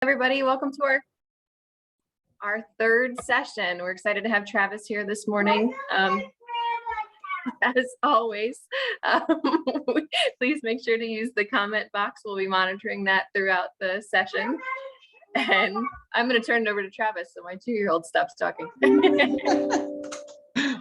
Everybody, welcome to our third session. We're excited to have Travis here this morning. As always, please make sure to use the comment box. We'll be monitoring that throughout the session. And I'm going to turn it over to Travis so my 2-year-old stops talking.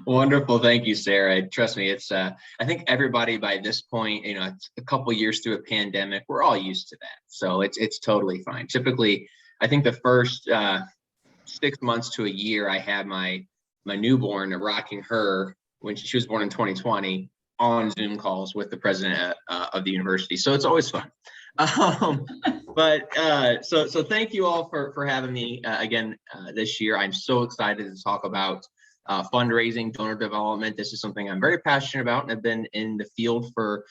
Wonderful. Thank you, Sarah. Trust me, it's I think everybody by this point, it's a couple years through a pandemic, we're all used to that. So it's totally fine. Typically, I think the first 6 months to a year, I had my newborn rocking her when she was born in 2020 on Zoom calls with the president of the university. So it's always fun. So thank you all for having me again this year. I'm so excited to talk about fundraising, donor development. This is something I'm very passionate about, and I've been in the field for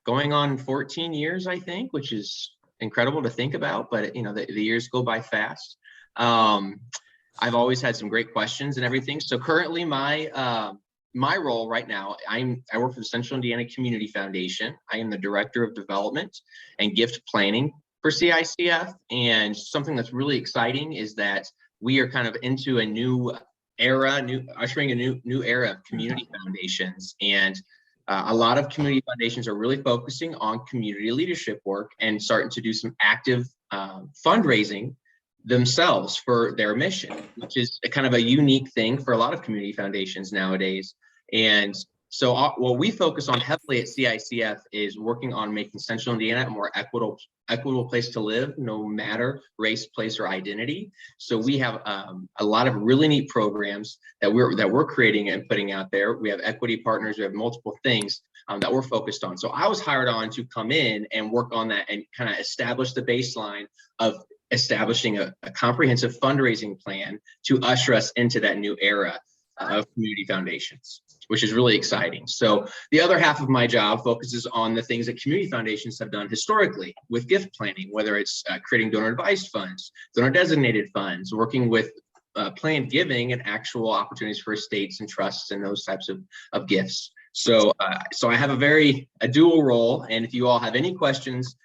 going on 14 years, I think, which is incredible to think about, but the years go by fast. I've always had some great questions and everything. So currently my role right now, I work for the Central Indiana Community Foundation. I am the Director of Development and Gift Planning for CICF. And something that's really exciting is that we are kind of into a new era, ushering a new era of community foundations. And a lot of community foundations are really focusing on community leadership work and starting to do some active fundraising themselves for their mission, which is a kind of a unique thing for a lot of community foundations nowadays. And so what we focus on heavily at CICF is working on making Central Indiana a more equitable place to live, no matter race, place, or identity. So we have a lot of really neat programs that we're creating and putting out there. We have equity partners, we have multiple things that we're focused on. So I was hired on to come in and work on that and kind of establish the baseline of establishing a comprehensive fundraising plan to usher us into that new era of community foundations, which is really exciting. So the other half of my job focuses on the things that community foundations have done historically with gift planning, whether it's creating donor advised funds, donor designated funds, working with planned giving and actual opportunities for estates and trusts and those types of gifts. So I have a dual role, and if you all have any questions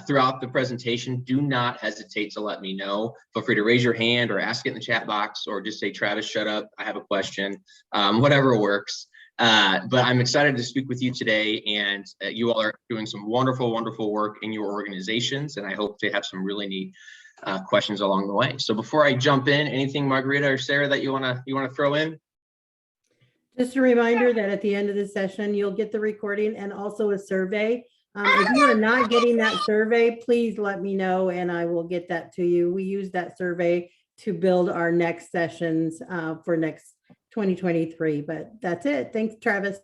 throughout the presentation, do not hesitate to let me know. Feel free to raise your hand or ask it in the chat box, or just say, Travis, shut up, I have a question, whatever works. But I'm excited to speak with you today, and you all are doing some wonderful, wonderful work in your organizations, and I hope to have some really neat questions along the way. So before I jump in, anything Margarita or Sarah that you wanna throw in? Just a reminder that at the end of the session, you'll get the recording and also a survey. If you are not getting that survey, please let me know and I will get that to you. We use that survey to build our next sessions for next 2023, but that's it. Thanks, Travis.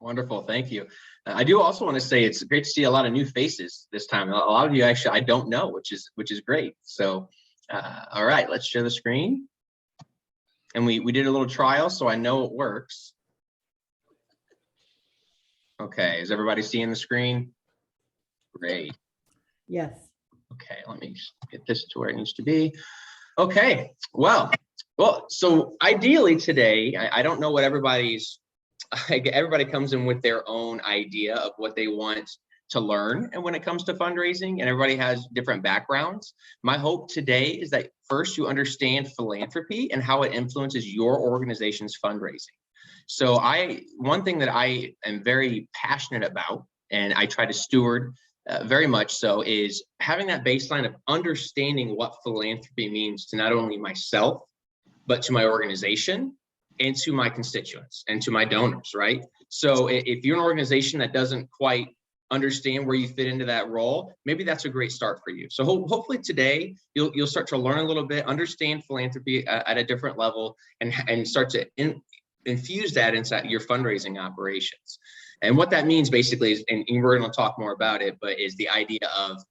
Wonderful, thank you. I do also want to say it's great to see a lot of new faces this time. A lot of you actually I don't know, which is great. So, all right, let's share the screen. And we did a little trial, so I know it works. Okay, is everybody seeing the screen? Great. Yes. Okay, let me get this to where it needs to be. Okay, well, so ideally today, I don't know what everybody comes in with their own idea of what they want to learn, and when it comes to fundraising, and everybody has different backgrounds. My hope today is that first you understand philanthropy and how it influences your organization's fundraising. So one thing that I am very passionate about, and I try to steward very much so, is having that baseline of understanding what philanthropy means to not only myself, but to my organization and to my constituents and to my donors, right? So if you're an organization that doesn't quite understand where you fit into that role, maybe that's a great start for you. So hopefully today you'll start to learn a little bit, understand philanthropy at a different level, and start to infuse that inside your fundraising operations. And what that means basically is, and we're going to talk more about it, but is the idea of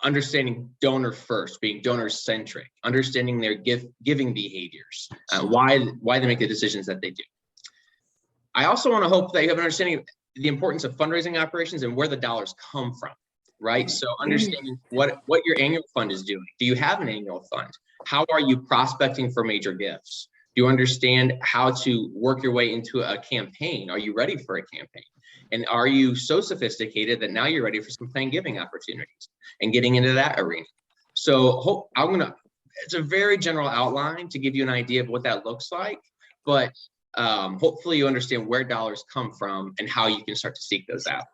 understanding donor first, being donor centric, understanding their giving behaviors, why they make the decisions that they do. I also want to hope that you have an understanding of the importance of fundraising operations and where the dollars come from, right? So understanding what your annual fund is doing. Do you have an annual fund? How are you prospecting for major gifts? Do you understand how to work your way into a campaign? Are you ready for a campaign? And are you so sophisticated that now you're ready for some planned giving opportunities and getting into that arena? So it's a very general outline to give you an idea of what that looks like, but hopefully you understand where dollars come from and how you can start to seek those out.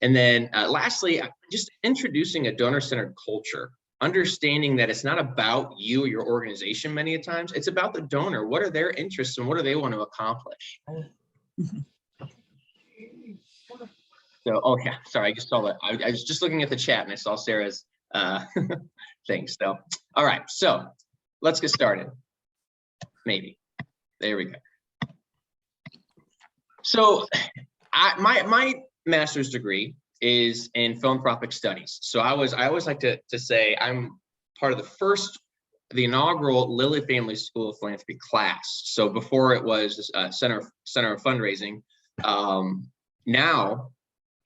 And then lastly, just introducing a donor-centered culture, understanding that it's not about you or your organization many times, it's about the donor. What are their interests and what do they want to accomplish? So, oh yeah, sorry, I just saw that. I was just looking at the chat and I saw Sarah's thing. So, all right, so let's get started. Maybe. There we go. So my master's degree is in philanthropic studies. So I always like to say I'm part of the inaugural Lilly Family School of Philanthropy class. So before it was Center of Fundraising, now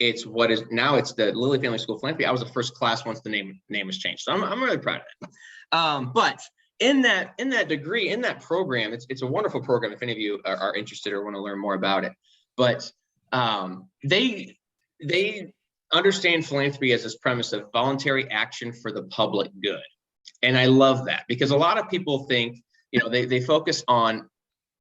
it's the Lilly Family School of Philanthropy. I was the first class once the name was changed. So I'm really proud of it. But in that degree, in that program, it's a wonderful program if any of you are interested or want to learn more about it. But they understand philanthropy as this premise of voluntary action for the public good. And I love that because a lot of people think, they focus on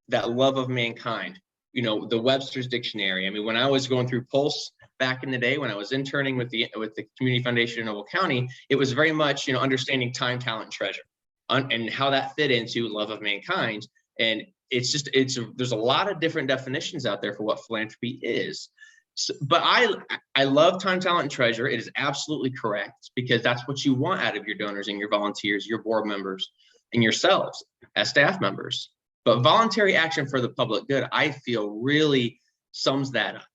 that love of mankind, the Webster's Dictionary. I mean, when I was going through Pulse back in the day, when I was interning with the Community Foundation in Noble County, it was very much, understanding time, talent, and treasure and how that fit into love of mankind. And there's a lot of different definitions out there for what philanthropy is. So, but I love time, talent, and treasure. It is absolutely correct because that's what you want out of your donors and your volunteers, your board members, and yourselves as staff members. But voluntary action for the public good, I feel, really sums that up,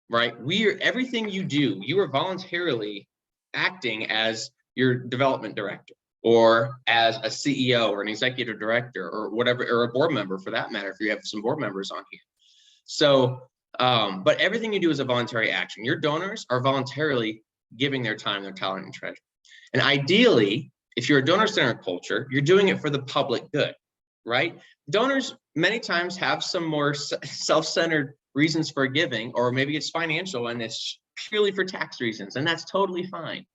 right? Everything you do, you are voluntarily acting as your development director, or as a CEO or an executive director or whatever, or a board member for that matter, if you have some board members on here. So, but everything you do is a voluntary action. Your donors are voluntarily giving their time, their talent, and treasure. And ideally, if you're a donor-centered culture, you're doing it for the public good, right? Donors many times have some more self-centered reasons for giving, or maybe it's financial and it's purely for tax reasons, and that's totally fine.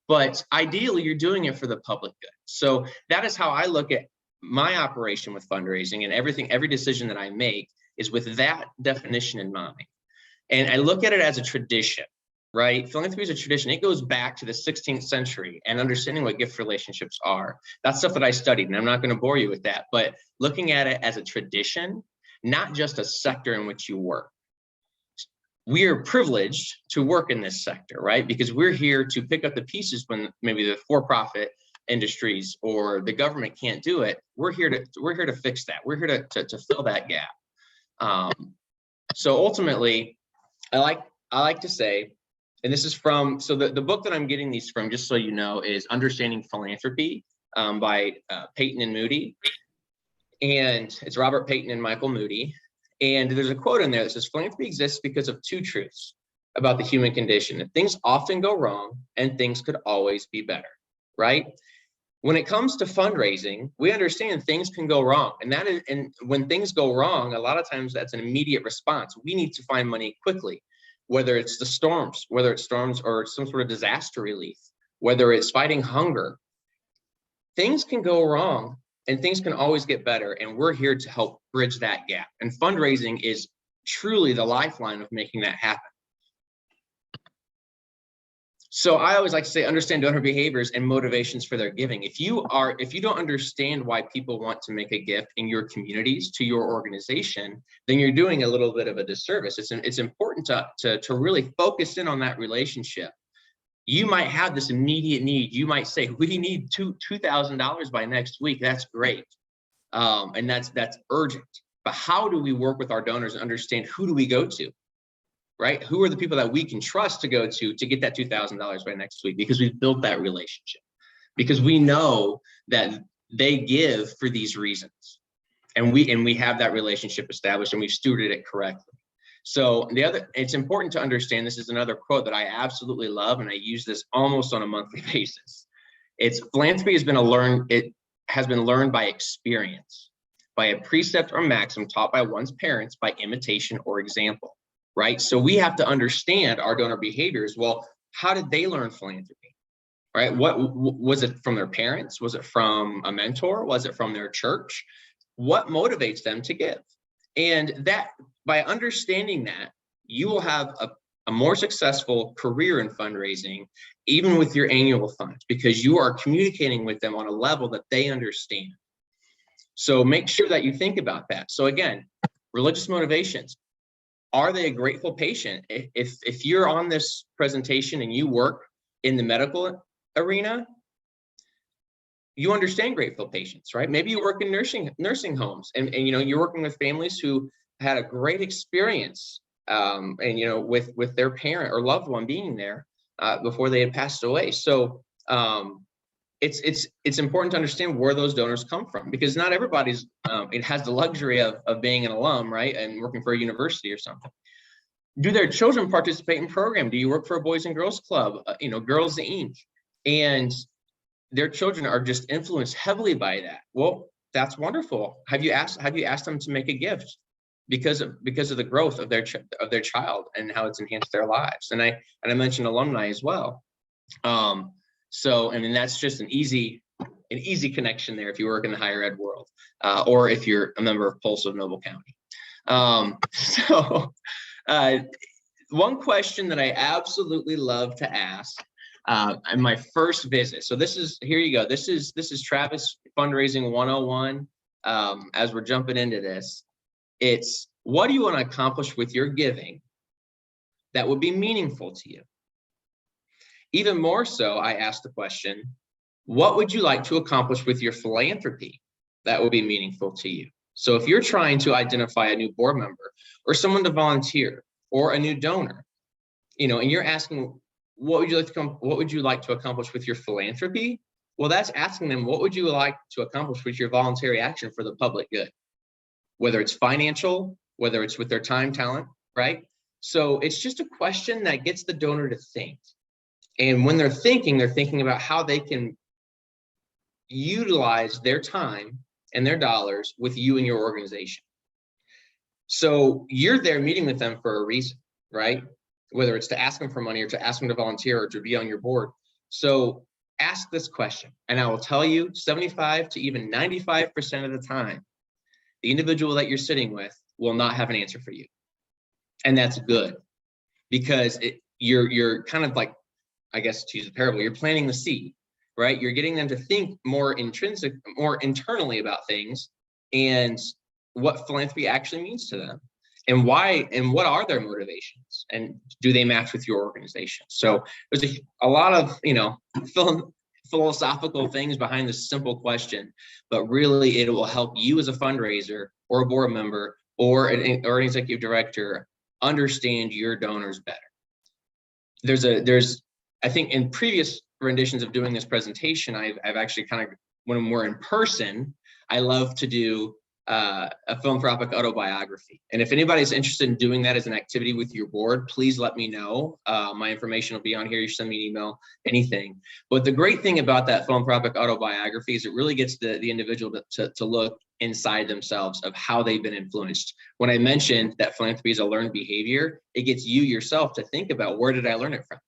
But ideally, you're doing it for the public good. So that is how I look at my operation with fundraising, and every decision that I make is with that definition in mind. And I look at it as a tradition, right? Philanthropy is a tradition. It goes back to the 16th century and understanding what gift relationships are. That's stuff that I studied, and I'm not going to bore you with that, but looking at it as a tradition, not just a sector in which you work. We are privileged to work in this sector, right? Because we're here to pick up the pieces when maybe the for-profit industries or the government can't do it. We're here to fix that. We're here to fill that gap. So ultimately, I like to say, and this is from, so the book that I'm getting these from, just so you know, is Understanding Philanthropy by Peyton and Moody. And it's Robert Peyton and Michael Moody. And there's a quote in there that says, philanthropy exists because of two truths about the human condition, that things often go wrong and things could always be better, right? When it comes to fundraising, we understand things can go wrong. And when things go wrong, a lot of times that's an immediate response. We need to find money quickly, whether it's storms or some sort of disaster relief, whether it's fighting hunger. Things can go wrong and things can always get better. And we're here to help bridge that gap. And fundraising is truly the lifeline of making that happen. So I always like to say, understand donor behaviors and motivations for their giving. If you don't understand why people want to make a gift in your communities to your organization, then you're doing a little bit of a disservice. It's important to really focus in on that relationship. You might have this immediate need. You might say, we need $2,000 by next week. That's great. And that's urgent. But how do we work with our donors and understand who do we go to? Right? Who are the people that we can trust to go to get that $2,000 by next week? Because we've built that relationship. Because we know that they give for these reasons. And we have that relationship established and we've stewarded it correctly. So it's important to understand, this is another quote that I absolutely love, and I use this almost on a monthly basis. It's philanthropy has been learned by experience, by a precept or maxim taught by one's parents, by imitation or example, right? So we have to understand our donor behaviors. Well, how did they learn philanthropy? right? Was it from their parents? Was it from a mentor? Was it from their church? What motivates them to give? And that, by understanding that, you will have a more successful career in fundraising, even with your annual funds, because you are communicating with them on a level that they understand. So make sure that you think about that. So again, religious motivations. Are they a grateful patient? If you're on this presentation and you work in the medical arena, you understand grateful patients, right? Maybe you work in nursing homes, and you're working with families who had a great experience, with their parent or loved one being there before they had passed away. So it's important to understand where those donors come from, because not everybody's it has the luxury of being an alum, right, and working for a university or something. Do their children participate in program? Do you work for a Boys and Girls Club, Girls Inc., and their children are just influenced heavily by that? Well, that's wonderful. Have you asked them to make a gift because of the growth of their child and how it's enhanced their lives? And I mentioned alumni as well. So, I mean, that's just an easy connection there if you work in the higher ed world, or if you're a member of Pulse of Noble County. One question that I absolutely love to ask in my first visit. So here you go. This is Travis Fundraising 101. As we're jumping into this, it's, what do you want to accomplish with your giving that would be meaningful to you? Even more so, I asked the question, what would you like to accomplish with your philanthropy that would be meaningful to you? So if you're trying to identify a new board member or someone to volunteer or a new donor, and you're asking, what would you like to accomplish with your philanthropy? Well, that's asking them, what would you like to accomplish with your voluntary action for the public good? Whether it's financial, whether it's with their time, talent, right? So it's just a question that gets the donor to think. And when they're thinking about how they can utilize their time and their dollars with you and your organization. So you're there meeting with them for a reason, right? Whether it's to ask them for money or to ask them to volunteer or to be on your board. So ask this question, and I will tell you 75 to even 95% of the time, the individual that you're sitting with will not have an answer for you. And that's good, because you're kind of like, I guess to use a parable, you're planting the seed, right? You're getting them to think more internally about things and what philanthropy actually means to them, and why, and what are their motivations, and do they match with your organization? So there's a lot of philosophical things behind this simple question, but really it will help you as a fundraiser or a board member or an executive director understand your donors better. I think in previous renditions of doing this presentation, I've actually kind of, when we're in person, I love to do a philanthropic autobiography. And if anybody's interested in doing that as an activity with your board, please let me know. My information will be on here. You send me an email, anything. But the great thing about that philanthropic autobiography is it really gets the individual to look inside themselves of how they've been influenced. When I mentioned that philanthropy is a learned behavior, it gets you yourself to think about, where did I learn it from?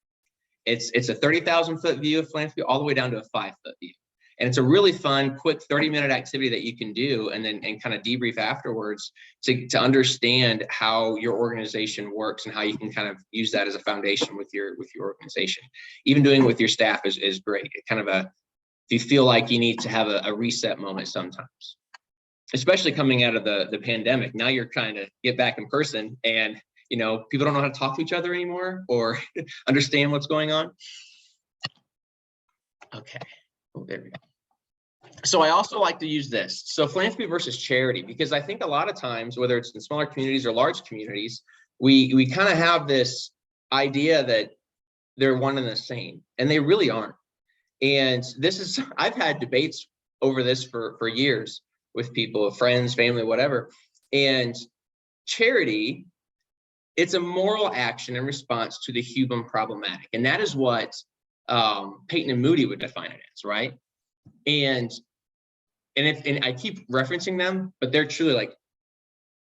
It's a 30,000-foot view of philanthropy all the way down to a 5-foot view. And it's a really fun, quick 30-minute activity that you can do and kind of debrief afterwards to understand how your organization works and how you can kind of use that as a foundation with your organization. Even doing it with your staff is great. It kind of if you feel like you need to have a reset moment sometimes, especially coming out of the pandemic. Now you're trying to get back in person, and people don't know how to talk to each other anymore or understand what's going on. Okay. Oh, there we go. So I also like to use this. So philanthropy versus charity, because I think a lot of times, whether it's in smaller communities or large communities, we kind of have this idea that they're one and the same, and they really aren't. And I've had debates over this for years with people, friends, family, whatever. And charity, it's a moral action in response to the human problematic. And that is what Peyton and Moody would define it as, right? And I keep referencing them, but they're truly like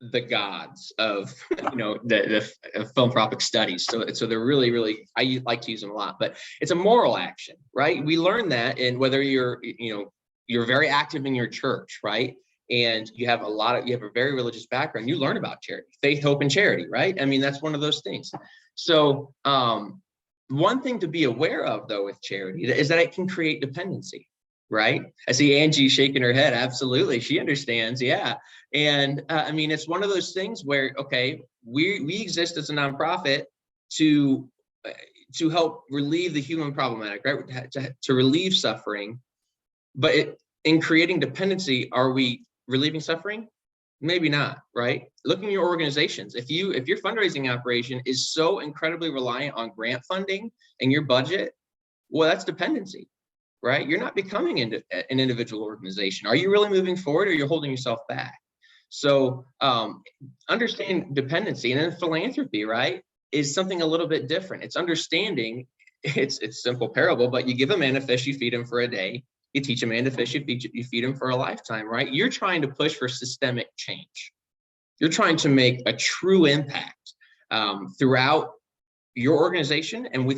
the gods of the philanthropic studies. So they're really, I like to use them a lot, but it's a moral action, right? We learn that in whether you're very active in your church, right? And you have a very religious background, you learn about charity, faith, hope, and charity, right? I mean, that's one of those things. So one thing to be aware of though with charity is that it can create dependency, right? I see Angie shaking her head. Absolutely. She understands. Yeah. And I mean, it's one of those things where, okay, we exist as a nonprofit to help relieve the human problematic, right? To relieve suffering. But in creating dependency, are we relieving suffering? Maybe not, right? Looking at your organizations. If your fundraising operation is so incredibly reliant on grant funding and your budget, well, that's dependency, right? You're not becoming an individual organization. Are you really moving forward, or you're holding yourself back? So understand dependency. And then philanthropy, right, is something a little bit different. It's understanding, it's simple parable, but you give a man a fish, you feed him for a day. You teach a man to fish, you feed him for a lifetime, right? You're trying to push for systemic change. You're trying to make a true impact throughout your organization and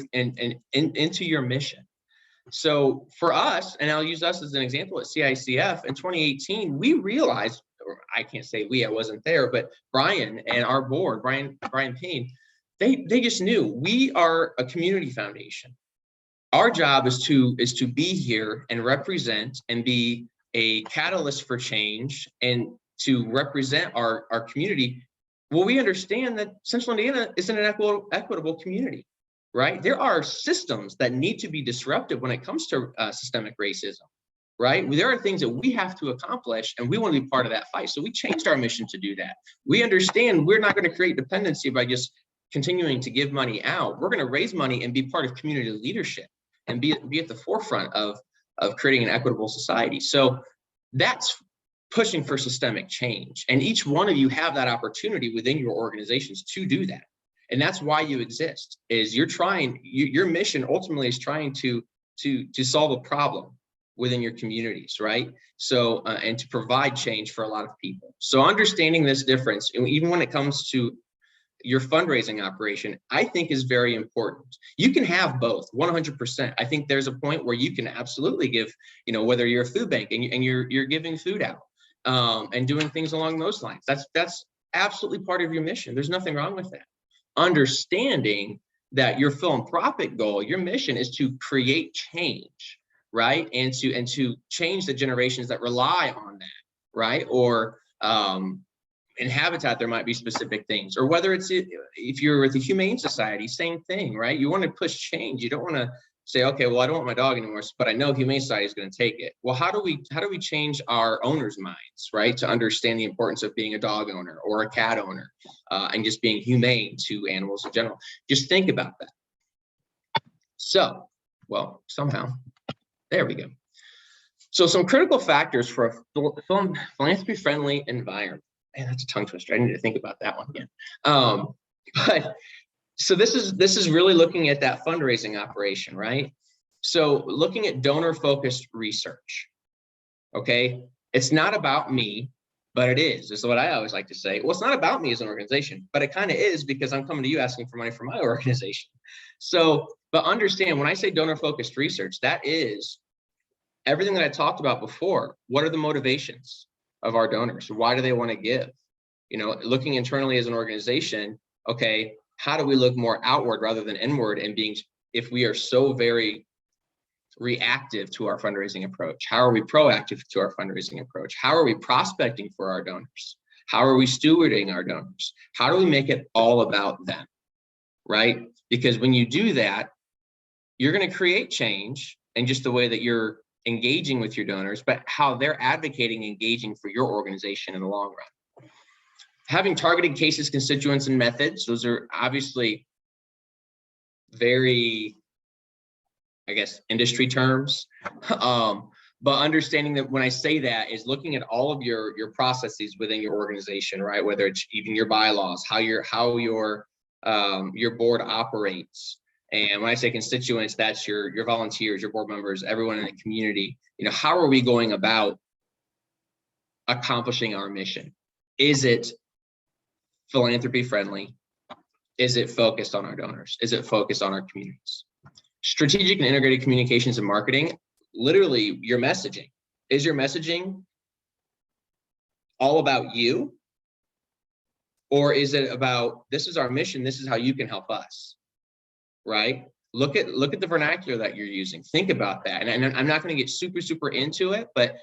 into your mission. So for us, and I'll use us as an example at CICF, in 2018, we realized, or I can't say we, I wasn't there, but Brian and our board, Brian Payne, they just knew we are a community foundation. Our job is to be here and represent and be a catalyst for change and to represent our community. Well, we understand that Central Indiana is an equitable community, right? There are systems that need to be disrupted when it comes to systemic racism, right? There are things that we have to accomplish, and we want to be part of that fight. So we changed our mission to do that. We understand we're not going to create dependency by just continuing to give money out. We're going to raise money and be part of community leadership and be at the forefront of creating an equitable society. So that's pushing for systemic change. And each one of you have that opportunity within your organizations to do that. And that's why you exist, is your mission ultimately is trying to solve a problem within your communities, right? So, and to provide change for a lot of people. So understanding this difference, and even when it comes to your fundraising operation, I think is very important. You can have both 100%. I think there's a point where you can absolutely give, whether you're a food bank and you're giving food out and doing things along those lines. That's absolutely part of your mission. There's nothing wrong with that. Understanding that your philanthropic goal, your mission is to create change, right? And to change the generations that rely on that, right? Or in Habitat, there might be specific things, or whether it's if you're with the Humane Society, same thing, right? You want to push change. You don't want to say, okay, well, I don't want my dog anymore, but I know Humane Society is going to take it. Well, how do we change our owners' minds, right? To understand the importance of being a dog owner or a cat owner and just being humane to animals in general. Just think about that. So, well, somehow, there we go. So some critical factors for a philanthropy-friendly environment. Man, that's a tongue twister. I need to think about that one again. But so this is really looking at that fundraising operation, right? So looking at donor-focused research. Okay, it's not about me, but it is. This is what I always like to say. Well, it's not about me as an organization, but it kind of is, because I'm coming to you asking for money for my organization. So, but understand, when I say donor-focused research, that is everything that I talked about before. What are the motivations of our donors? Why do they want to give? Looking internally as an organization, okay, how do we look more outward rather than inward? And if we are so very reactive to our fundraising approach, how are we proactive to our fundraising approach? How are we prospecting for our donors? How are we stewarding our donors? How do we make it all about them, right? Because when you do that, you're going to create change in just the way that you're engaging with your donors, but how they're advocating, engaging for your organization in the long run. Having targeted cases, constituents, and methods. Those are obviously very, I guess, industry terms. But understanding that when I say that is looking at all of your processes within your organization, right? Whether it's even your bylaws, how your board operates. And when I say constituents, that's your volunteers, your board members, everyone in the community. How are we going about accomplishing our mission? Is it philanthropy friendly? Is it focused on our donors? Is it focused on our communities? Strategic and integrated communications and marketing, literally your messaging. Is your messaging all about you? Or is it about, this is our mission, this is how you can help us, right? Look at the vernacular that you're using. Think about that. And I'm not going to get super into it, but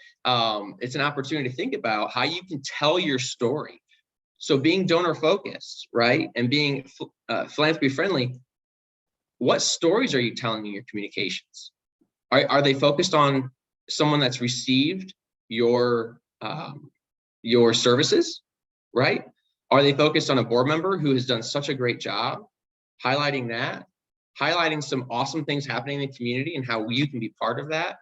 it's an opportunity to think about how you can tell your story. So being donor focused, right? And being philanthropy friendly, what stories are you telling in your communications? Are they focused on someone that's received your services, right? Are they focused on a board member who has done such a great job highlighting that, highlighting some awesome things happening in the community and how you can be part of that?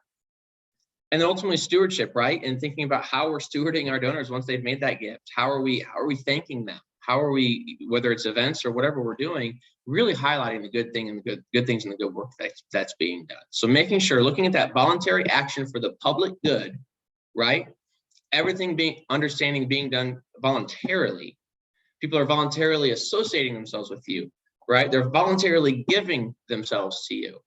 And then ultimately stewardship, right? And thinking about how we're stewarding our donors once they've made that gift. How are we thanking them? How are we, whether it's events or whatever we're doing, really highlighting the good thing and the good things and the good work that's being done. So making sure, looking at that voluntary action for the public good, right? Everything understanding being done voluntarily. People are voluntarily associating themselves with you, right? They're voluntarily giving themselves to you.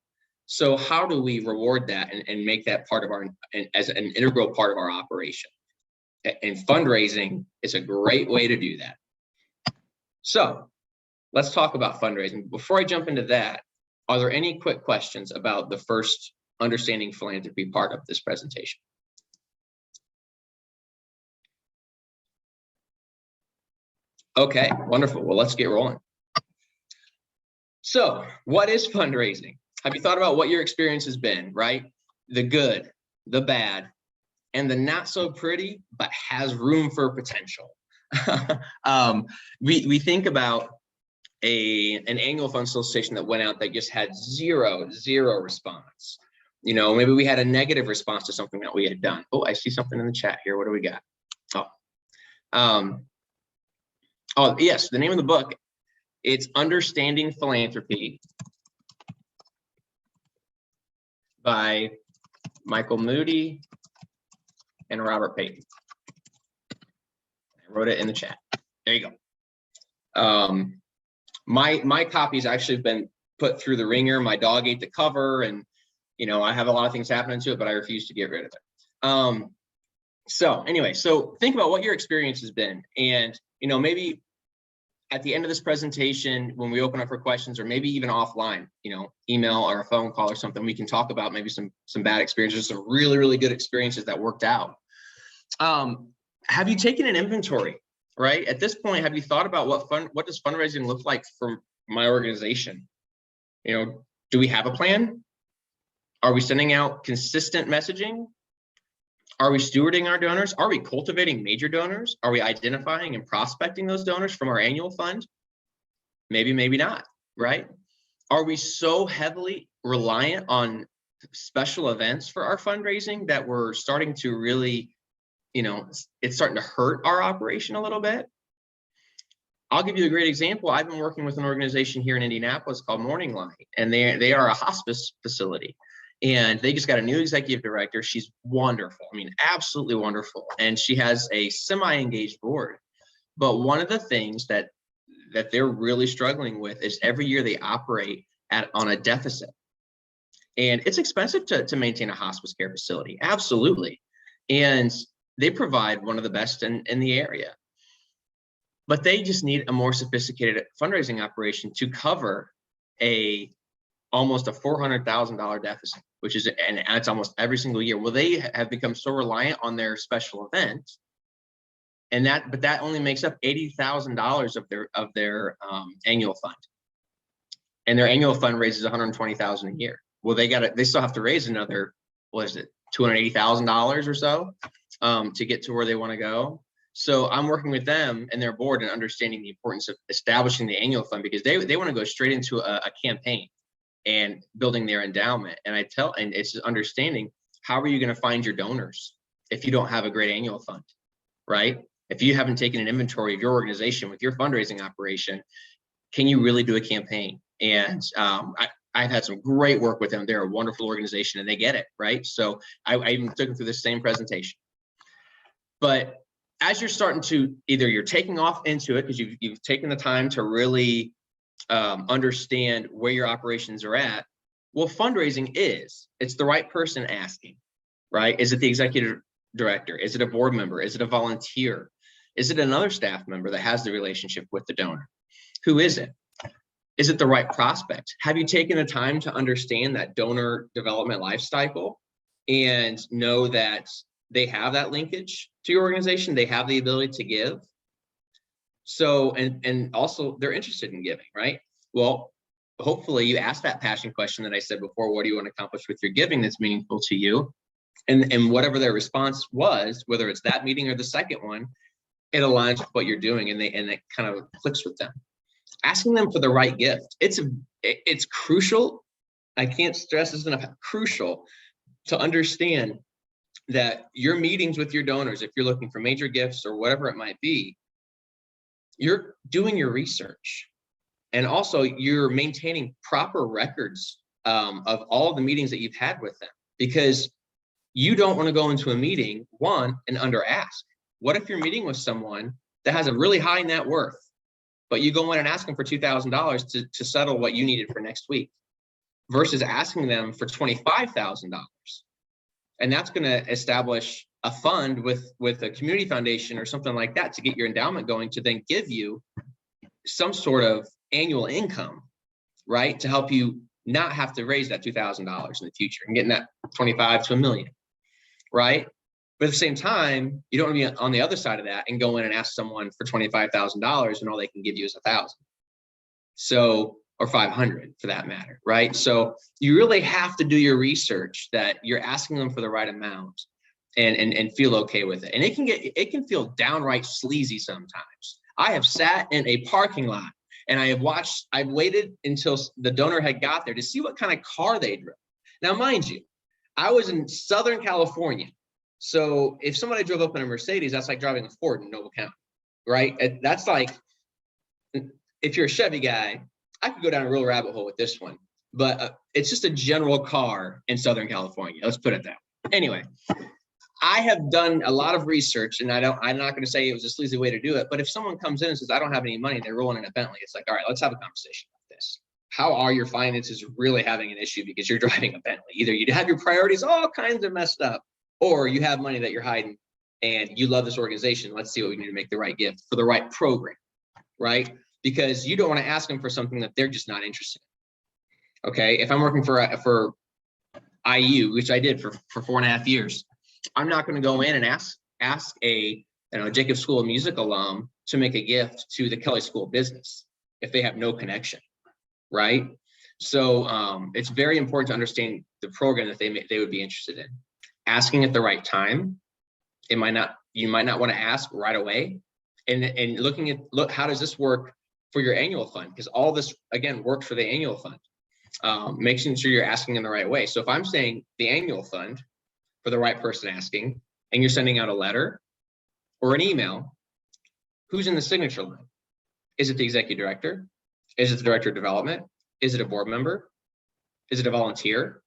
So how do we reward that and make that part of as an integral part of our operation? And fundraising is a great way to do that. So let's talk about fundraising. Before I jump into that, are there any quick questions about the first understanding philanthropy part of this presentation? Okay, wonderful. Well, let's get rolling. So what is fundraising? Have you thought about what your experience has been, right? The good, the bad, and the not so pretty, but has room for potential. We think about an annual fund solicitation that went out that just had zero response. You know, maybe we had a negative response to something that we had done. Oh, I see something in the chat here. What do we got? Oh, yes, the name of the book, it's Understanding Philanthropy by Michael Moody and Robert Payton. I wrote it in the chat. There you go. My copy's actually been put through the ringer. My dog ate the cover, and you know, I have a lot of things happening to it, but I refuse to get rid of it. So anyway, so think about what your experience has been, and you know, maybe at the end of this presentation, when we open up for questions, or maybe even offline, you know, email or a phone call or something, we can talk about maybe some bad experiences, some really good experiences that worked out. Have you taken an inventory, right? At this point, have you thought about what does fundraising look like for my organization? You know, do we have a plan? Are we sending out consistent messaging? Are we stewarding our donors? Are we cultivating major donors? Are we identifying and prospecting those donors from our annual fund? Maybe, maybe not, right? Are we so heavily reliant on special events for our fundraising that we're starting to really, you know, it's starting to hurt our operation a little bit? I'll give you a great example. I've been working with an organization here in Indianapolis called Morning Light, and they are a hospice facility. And they just got a new executive director. She's wonderful. I mean, absolutely wonderful. And she has a semi-engaged board. But one of the things that they're really struggling with is every year they operate on a deficit. And it's expensive to maintain a hospice care facility. Absolutely. And they provide one of the best in the area. But they just need a more sophisticated fundraising operation to cover almost a $400,000 deficit, which is, and it's almost every single year. Well, they have become so reliant on their special event, but that only makes up $80,000 of their annual fund, and their annual fund raises $120,000 a year. Well, they still have to raise another, what is it, $280,000 or so to get to where they want to go. So I'm working with them and their board and understanding the importance of establishing the annual fund, because they want to go straight into a campaign and building their endowment. And it's just understanding, how are you going to find your donors if you don't have a great annual fund, right? If you haven't taken an inventory of your organization with your fundraising operation, can you really do a campaign? And I've had some great work with them. They're a wonderful organization and they get it, right? So I even took them through the same presentation. But as you're starting to, either you're taking off into it because you've taken the time to really understand where your operations are at. Well, fundraising it's the right person asking, right? Is it the executive director? Is it a board member? Is it a volunteer? Is it another staff member that has the relationship with the donor? Who is it? Is it the right prospect? Have you taken the time to understand that donor development life cycle and know that they have that linkage to your organization? They have the ability to give. So, and also they're interested in giving, right? Well, hopefully you ask that passion question that I said before. What do you want to accomplish with your giving that's meaningful to you? And whatever their response was, whether it's that meeting or the second one, it aligns with what you're doing, and it kind of clicks with them. Asking them for the right gift. It's crucial. I can't stress this enough. Crucial to understand that your meetings with your donors, if you're looking for major gifts or whatever it might be, you're doing your research, and also you're maintaining proper records of all the meetings that you've had with them, because you don't want to go into a meeting and under ask. What if you're meeting with someone that has a really high net worth, but you go in and ask them for $2,000 to settle what you needed for next week, versus asking them for $25,000? And that's going to establish a fund with a community foundation or something like that to get your endowment going, to then give you some sort of annual income, right? To help you not have to raise that $2,000 in the future and getting that 25 to $1 million, right? But at the same time, you don't want to be on the other side of that and go in and ask someone for $25,000 and all they can give you is $1,000. So, or 500 for that matter, right? So you really have to do your research that you're asking them for the right amount and feel okay with it. And it can feel downright sleazy sometimes. I have sat in a parking lot and I've waited until the donor had got there to see what kind of car they drove. Now, mind you, I was in Southern California. So if somebody drove up in a Mercedes, that's like driving a Ford in Noble County, right? That's like, if you're a Chevy guy, I could go down a real rabbit hole with this one, but it's just a general car in Southern California. Let's put it that way. Anyway, I have done a lot of research, and I'm not going to say it was a sleazy way to do it, but if someone comes in and says, I don't have any money, and they're rolling in a Bentley, it's like, all right, let's have a conversation about this. How are your finances really having an issue because you're driving a Bentley? Either you have your priorities all kinds of messed up, or you have money that you're hiding and you love this organization. Let's see what we need to make the right gift for the right program, right? Because you don't want to ask them for something that they're just not interested in. Okay, if I'm working for IU, which I did for 4.5 years, I'm not going to go in and ask a Jacob School of Music alum to make a gift to the Kelly School of Business if they have no connection, right? So it's very important to understand the program that they would be interested in. Asking at the right time. You might not want to ask right away, and looking at how does this work for your annual fund, because all this again works for the annual fund. Making sure you're asking in the right way. So if I'm saying the annual fund for the right person asking, and you're sending out a letter or an email, who's in the signature line? Is it the executive director? Is it the director of development? Is it a board member? Is it a volunteer?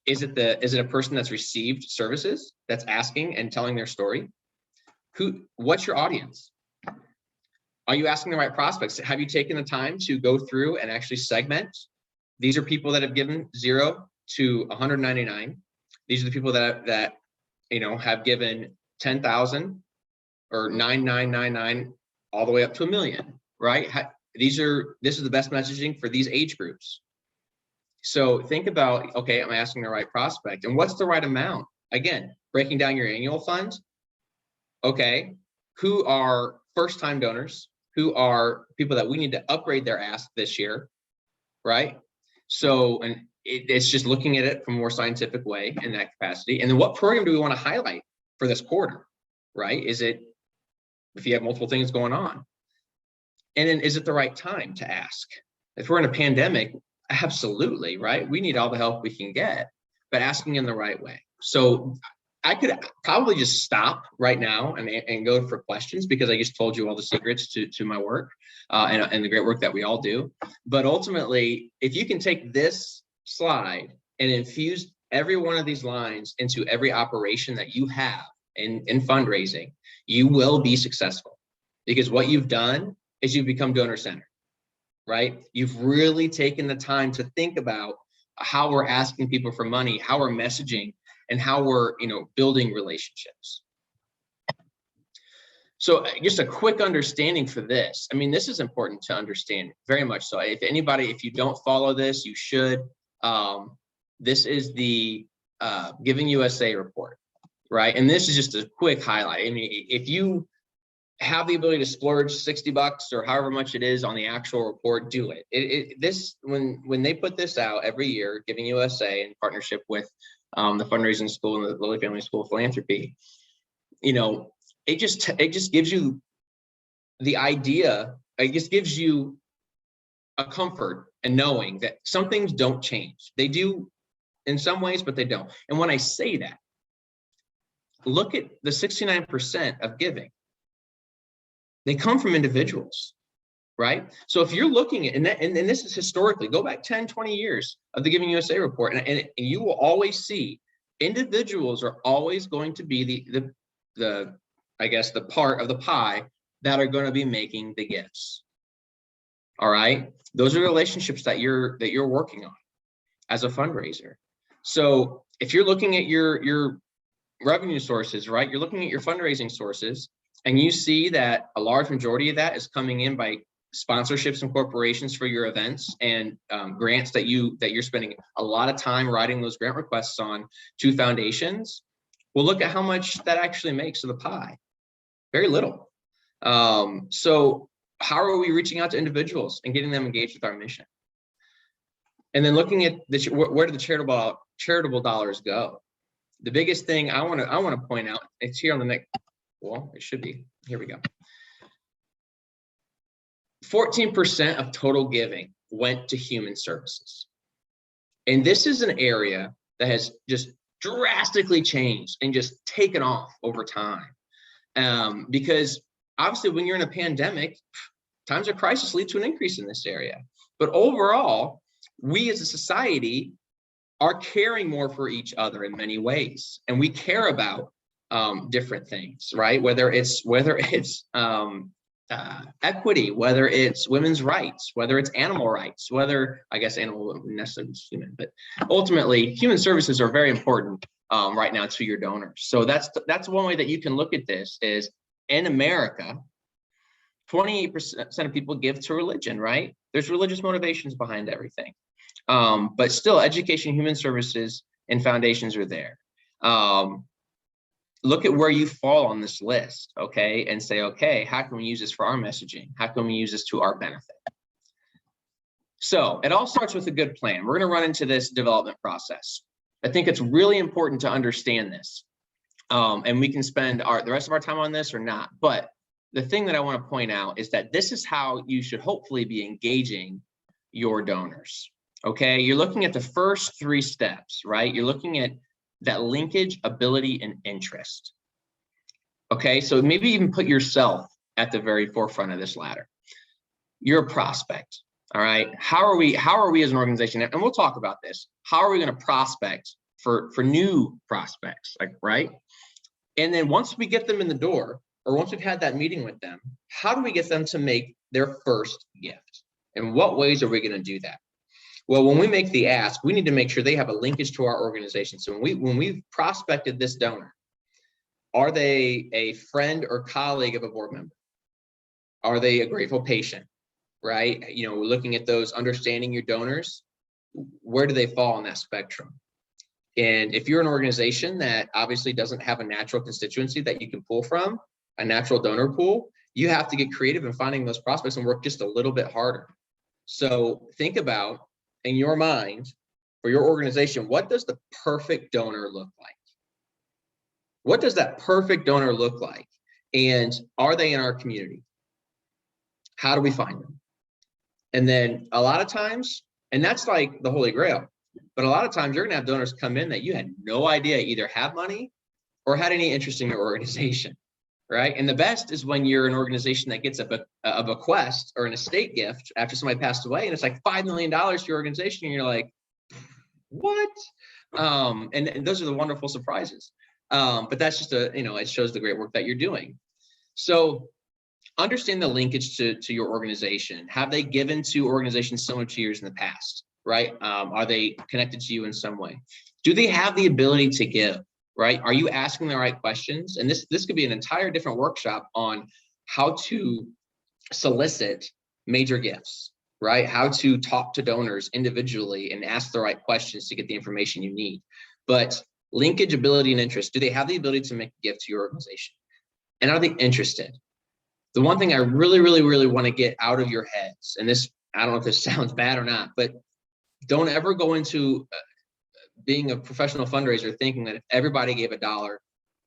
Is it a person that's received services that's asking and telling their story? What's your audience? Are you asking the right prospects? Have you taken the time to go through and actually segment? These are people that have given 0 to 199. These are the people that have given 10,000 or 9,999 all the way up to $1 million, right? This is the best messaging for these age groups. So think about, okay, am I asking the right prospect? And what's the right amount? Again, breaking down your annual fund. Okay, who are first-time donors? Who are people that we need to upgrade their ask this year, right? So, and it's just looking at it from a more scientific way in that capacity. And then what program do we want to highlight for this quarter, right? Is it, if you have multiple things going on? And then is it the right time to ask? If we're in a pandemic, absolutely, right? We need all the help we can get, but asking in the right way. So I could probably just stop right now and go for questions, because I just told you all the secrets to my work and the great work that we all do. But ultimately, if you can take this slide and infuse every one of these lines into every operation that you have in fundraising, you will be successful, because what you've done is you've become donor centered, right? You've really taken the time to think about how we're asking people for money, how we're messaging, and how we're, building relationships. So just a quick understanding for this. I mean, this is important to understand, very much so. If you don't follow this, you should. This is the Giving USA report, right? And this is just a quick highlight. I mean, if you have the ability to splurge $60 or however much it is on the actual report, do it. When they put this out every year, Giving USA in partnership with the Fundraising School and the Lilly Family School of Philanthropy, it just gives you the idea. It just gives you a comfort in knowing that some things don't change. They do in some ways, but they don't. And when I say that, look at the 69% of giving. They come from individuals, right? So if you're looking at, and this is historically, go back 10, 20 years of the Giving USA report, and you will always see individuals are always going to be the I guess, the part of the pie that are going to be making the gifts. All right. Those are relationships that you're working on as a fundraiser. So if you're looking at your revenue sources, right, you're looking at your fundraising sources, and you see that a large majority of that is coming in by sponsorships and corporations for your events and grants that you're spending a lot of time writing those grant requests on to foundations. Well, look at how much that actually makes of the pie. Very little. So how are we reaching out to individuals and getting them engaged with our mission? And then looking at where do the charitable dollars go? The biggest thing I want to point out, it's here on the next. Well, it should be. Here we go. 14% of total giving went to human services. And this is an area that has just drastically changed and just taken off over time. Because obviously when you're in a pandemic, times of crisis lead to an increase in this area. But overall, we as a society are caring more for each other in many ways. And we care about different things, right? Whether it's equity, whether it's women's rights, whether it's animal rights, whether, I guess animal wouldn't necessarily be human, but ultimately human services are very important right now to your donors. So that's one way that you can look at this is in America, 28% of people give to religion, right? There's religious motivations behind everything. But still education, human services, and foundations are there. Look at where you fall on this list, okay? And say, okay, how can we use this for our messaging? How can we use this to our benefit? So it all starts with a good plan. We're gonna run into this development process. I think it's really important to understand this. And we can spend the rest of our time on this or not. But the thing that I wanna point out is that this is how you should hopefully be engaging your donors, okay? You're looking at the first 3 steps, right? You're looking at that linkage, ability, and interest. Okay, so maybe even put yourself at the very forefront of this ladder. You're a prospect, all right? How are we as an organization, and we'll talk about this, how are we gonna prospect for new prospects, like, right? And then once we get them in the door, or once we've had that meeting with them, how do we get them to make their first gift? In what ways are we gonna do that? Well, when we make the ask, we need to make sure they have a linkage to our organization. So when we've prospected this donor, are they a friend or colleague of a board member? Are they a grateful patient, right? Looking at those, understanding your donors, where do they fall on that spectrum? And if you're an organization that obviously doesn't have a natural constituency that you can pull from, a natural donor pool, you have to get creative in finding those prospects and work just a little bit harder. So think about, in your mind, for your organization, what does the perfect donor look like? What does that perfect donor look like? And are they in our community? How do we find them? And then a lot of times, and that's like the Holy Grail, but a lot of times you're gonna have donors come in that you had no idea either have money or had any interest in your organization, right? And the best is when you're an organization that gets a bequest or an estate gift after somebody passed away, and it's like $5 million to your organization, and you're like, what? And those are the wonderful surprises. But that's just it shows the great work that you're doing. So understand the linkage to your organization. Have they given to organizations similar to yours in the past, right? Are they connected to you in some way? Do they have the ability to give, right? Are you asking the right questions? And this could be an entire different workshop on how to solicit major gifts, right? How to talk to donors individually and ask the right questions to get the information you need. But linkage, ability, and interest, do they have the ability to make a gift to your organization? And are they interested? The one thing I really, really, really want to get out of your heads, and this, I don't know if this sounds bad or not, but don't ever go into being a professional fundraiser thinking that if everybody gave $1,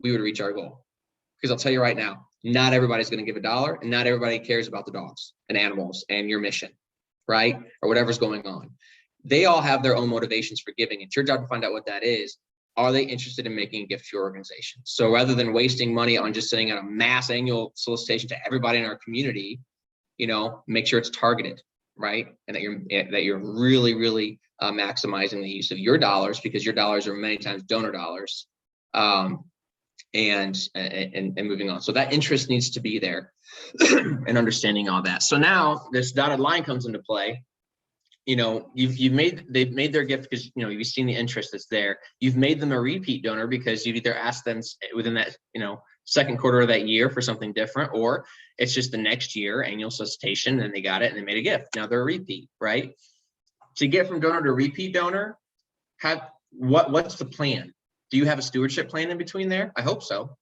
we would reach our goal. Because I'll tell you right now, not everybody's going to give $1, and not everybody cares about the dogs and animals and your mission, right? Or whatever's going on. They all have their own motivations for giving. It's your job to find out what that is. Are they interested in making a gift to your organization? So rather than wasting money on just sending out a mass annual solicitation to everybody in our community, make sure it's targeted, right? And that you're really, really maximizing the use of your dollars, because your dollars are many times donor dollars, and moving on. So that interest needs to be there and understanding all that. So now this dotted line comes into play. They've made their gift because, you've seen the interest that's there. You've made them a repeat donor because you've either asked them within that, second quarter of that year for something different, or it's just the next year annual solicitation and they got it and they made a gift. Now they're a repeat, right? To get from donor to repeat donor, what's the plan? Do you have a stewardship plan in between there? I hope so,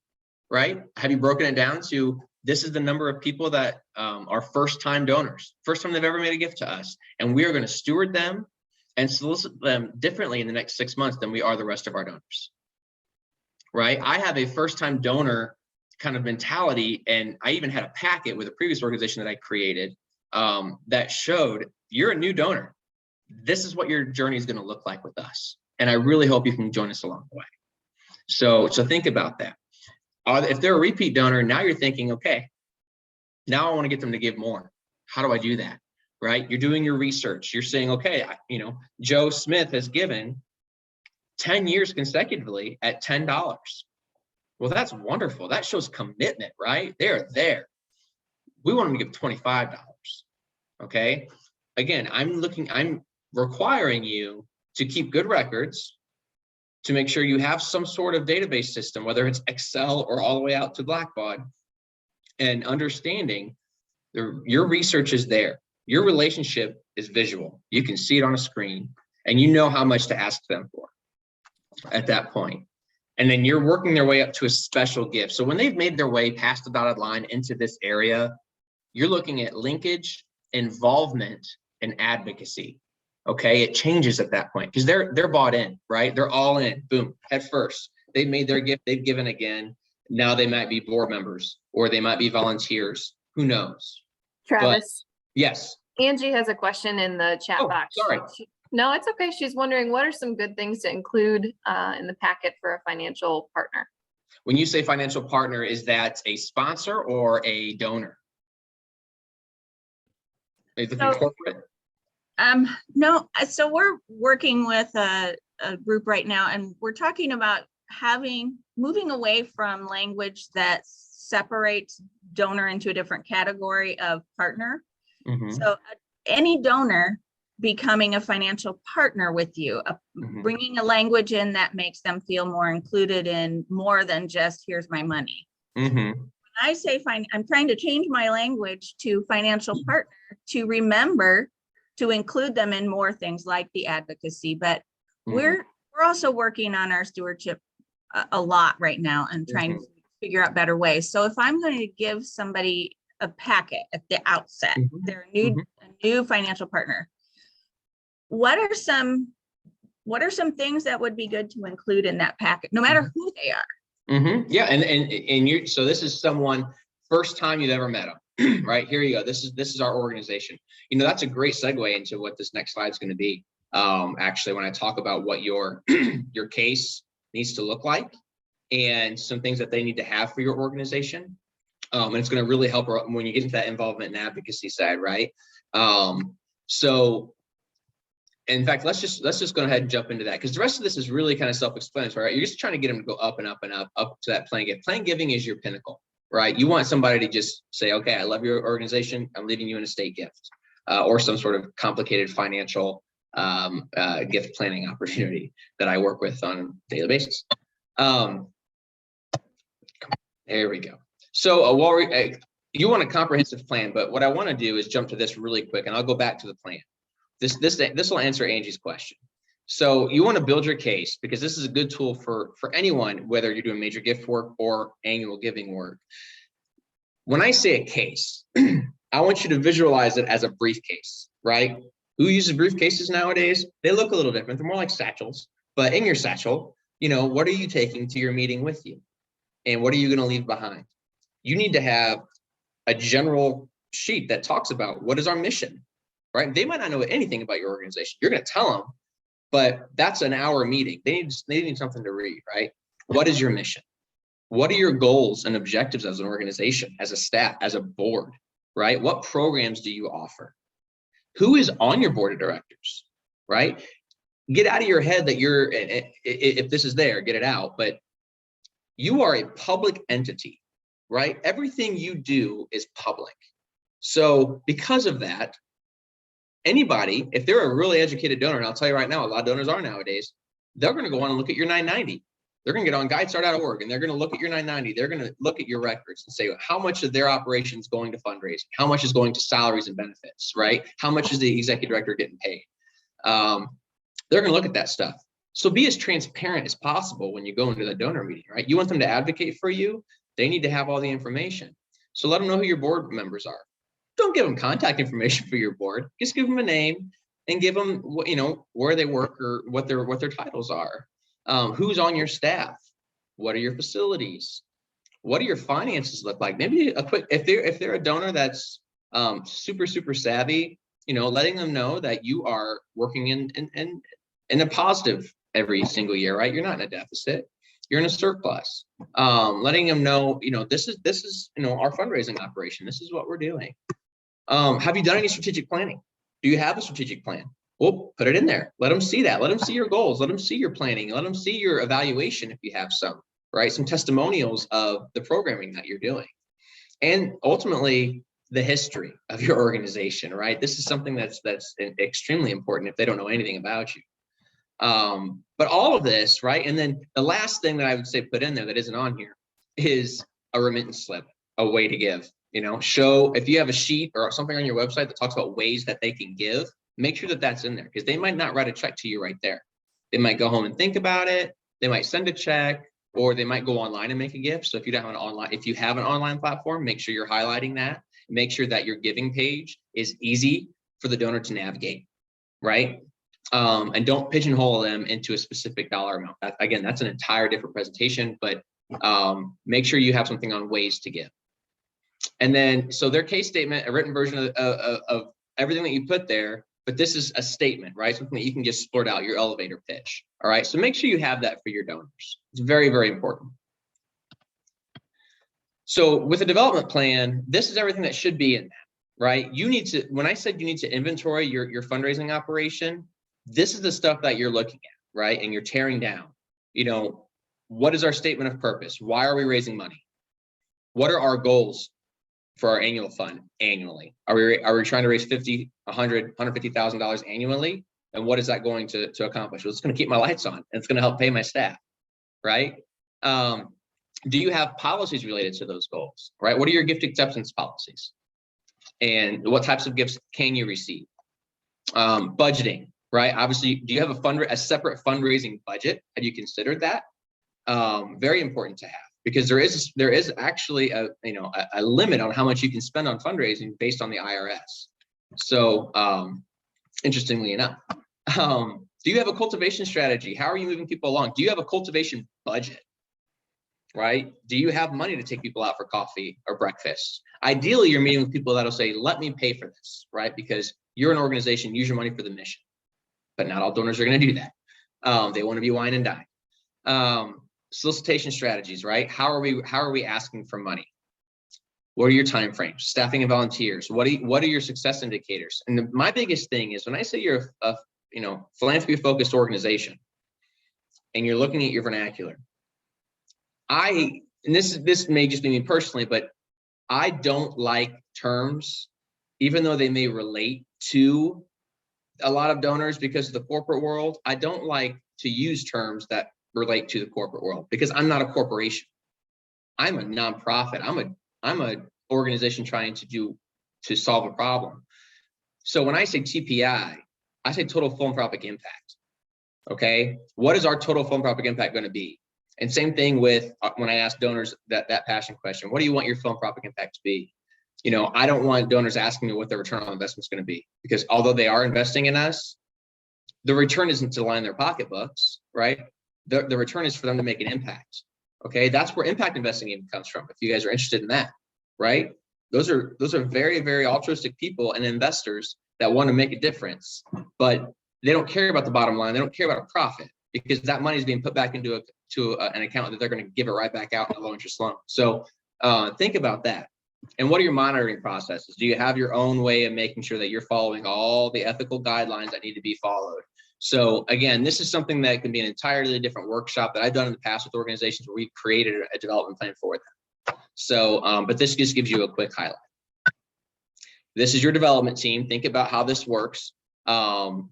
right? Have you broken it down to, this is the number of people that are first-time donors, first time they've ever made a gift to us, and we are going to steward them and solicit them differently in the next 6 months than we are the rest of our donors, right? I have a first-time donor kind of mentality, and I even had a packet with a previous organization that I created that showed, you're a new donor. This is what your journey is going to look like with us, and I really hope you can join us along the way. So think about that. If they're a repeat donor, now you're thinking, okay, now I want to get them to give more. How do I do that? Right? You're doing your research. You're saying, okay, Joe Smith has given 10 years consecutively at $10. Well, that's wonderful. That shows commitment, right? They're there. We want them to give $25. Okay. Again, I'm requiring you to keep good records, to make sure you have some sort of database system, whether it's Excel or all the way out to Blackbaud, and understanding your research is there. Your relationship is visual. You can see it on a screen, and you know how much to ask them for at that point. And then you're working their way up to a special gift. So when they've made their way past the dotted line into this area, you're looking at linkage, involvement, and advocacy. Okay, it changes at that point because they're bought in, right? They're all in, boom, at first. They've made their gift, they've given again. Now they might be board members or they might be volunteers. Who knows? Travis. But, yes. Angie has a question in the chat box. Sorry. No, it's okay. She's wondering, what are some good things to include in the packet for a financial partner? When you say financial partner, is that a sponsor or a donor? Is it corporate? No, so we're working with a group right now, and we're talking about moving away from language that separates donor into a different category of partner. Mm-hmm. So any donor becoming a financial partner with you, mm-hmm. bringing a language in that makes them feel more included in more than just, here's my money. Mm-hmm. When I say I'm trying to change my language to financial partner to remember to include them in more things like the advocacy, but mm-hmm. we're also working on our stewardship a lot right now and trying mm-hmm. to figure out better ways. So if I'm going to give somebody a packet at the outset, mm-hmm. they're a new financial partner, what are some things that would be good to include in that packet, no matter who they are? Mm-hmm. Yeah, and you. So this is someone first time you've ever met them, right? Here you go. This is our organization. That's a great segue into what this next slide is going to be. Actually, when I talk about what your case needs to look like and some things that they need to have for your organization, and it's going to really help when you get into that involvement and advocacy side, right? So in fact, let's just go ahead and jump into that, because the rest of this is really kind of self-explanatory, right? You're just trying to get them to go up and up and up to that plan gift. Plan giving is your pinnacle, right? You want somebody to just say, okay, I love your organization, I'm leaving you an estate gift, or some sort of complicated financial gift planning opportunity that I work with on a daily basis. There we go. So you want a comprehensive plan, but what I want to do is jump to this really quick, and I'll go back to the plan. This will answer Angie's question. So you want to build your case, because this is a good tool for anyone, whether you're doing major gift work or annual giving work. When I say a case, I want you to visualize it as a briefcase, right? Who uses briefcases nowadays? They look a little different. They're more like satchels, but in your satchel, what are you taking to your meeting with you? And what are you going to leave behind? You need to have a general sheet that talks about what is our mission, right? They might not know anything about your organization. You're going to tell them, but that's an hour meeting. They need something to read, right? What is your mission? What are your goals and objectives as an organization, as a staff, as a board, right? What programs do you offer? Who is on your board of directors, right? Get out of your head that you're, if this is there, get it out, but you are a public entity, right? Everything you do is public. So because of that, anybody, if they're a really educated donor, and I'll tell you right now, a lot of donors are nowadays, they're going to go on and look at your 990. They're going to get on guidestart.org and they're going to look at your 990. They're going to look at your records and say, how much of their operation is going to fundraising? How much is going to salaries and benefits, right? How much is the executive director getting paid? They're going to look at that stuff. So be as transparent as possible when you go into the donor meeting, right? You want them to advocate for you. They need to have all the information. So let them know who your board members are. Don't give them contact information for your board. Just give them a name and give them, where they work or what their titles are. Who's on your staff? What are your facilities? What do your finances look like? Maybe a quick, if they're a donor that's super savvy, letting them know that you are working in a positive every single year, right? You're not in a deficit. You're in a surplus. Letting them know, this is our fundraising operation. This is what we're doing. Have you done any strategic planning? Do you have a strategic plan? Well, put it in there. Let them see that. Let them see your goals. Let them see your planning. Let them see your evaluation if you have some, right? Some testimonials of the programming that you're doing. And ultimately, the history of your organization, right? This is something that's extremely important if they don't know anything about you. But all of this, right? And then the last thing that I would say put in there that isn't on here is a remittance slip, a way to give. Show, if you have a sheet or something on your website that talks about ways that they can give, make sure that that's in there, because they might not write a check to you right there. They might go home and think about it. They might send a check, or they might go online and make a gift. So if you have an online platform, make sure you're highlighting that. Make sure that your giving page is easy for the donor to navigate, right? And don't pigeonhole them into a specific dollar amount. Again, that's an entire different presentation, but make sure you have something on ways to give. And then, so their case statement, a written version of everything that you put there, but this is a statement, right? Something that you can just splurt out, your elevator pitch. All right, so make sure you have that for your donors. It's very, very important. So with a development plan, this is everything that should be in that, right? You need to, when I said you need to inventory your fundraising operation, this is the stuff that you're looking at, right? And you're tearing down, what is our statement of purpose? Why are we raising money? What are our goals for our annual fund annually? Are we trying to raise $50, $100, $150,000 annually? And what is that going to accomplish? Well, it's going to keep my lights on and it's going to help pay my staff, right? Do you have policies related to those goals, right? What are your gift acceptance policies? And what types of gifts can you receive? Budgeting, right? Obviously, do you have a separate fundraising budget? Have you considered that? Very important to have, because there is actually a limit on how much you can spend on fundraising based on the IRS. So interestingly enough, do you have a cultivation strategy? How are you moving people along? Do you have a cultivation budget? Right? Do you have money to take people out for coffee or breakfast? Ideally, you're meeting with people that'll say, let me pay for this, right? Because you're an organization, use your money for the mission. But not all donors are going to do that. They want to be wine and dine. Solicitation strategies, right? How are we asking for money? What are your time frames? Staffing and volunteers. What are your success indicators? And my biggest thing is when I say you're a philanthropy focused organization and you're looking at your vernacular, and this may just be me personally, but I don't like terms, even though they may relate to a lot of donors because of the corporate world. I don't like to use terms that relate to the corporate world because I'm not a corporation. I'm a nonprofit. I'm a organization trying to solve a problem. So when I say TPI, I say total philanthropic impact. Okay, what is our total philanthropic impact going to be? And same thing with when I ask donors that passion question, what do you want your philanthropic impact to be? I don't want donors asking me what their return on investment is going to be, because although they are investing in us, the return isn't to line their pocketbooks, right? The return is for them to make an impact. Okay, that's where impact investing even comes from. If you guys are interested in that, right? Those are very, very altruistic people and investors that want to make a difference, but they don't care about the bottom line. They don't care about a profit because that money is being put back into an account that they're going to give it right back out in a low interest loan. So think about that. And what are your monitoring processes? Do you have your own way of making sure that you're following all the ethical guidelines that need to be followed? So again, this is something that can be an entirely different workshop that I've done in the past with organizations where we've created a development plan for them. So, but this just gives you a quick highlight. This is your development team. Think about how this works. Do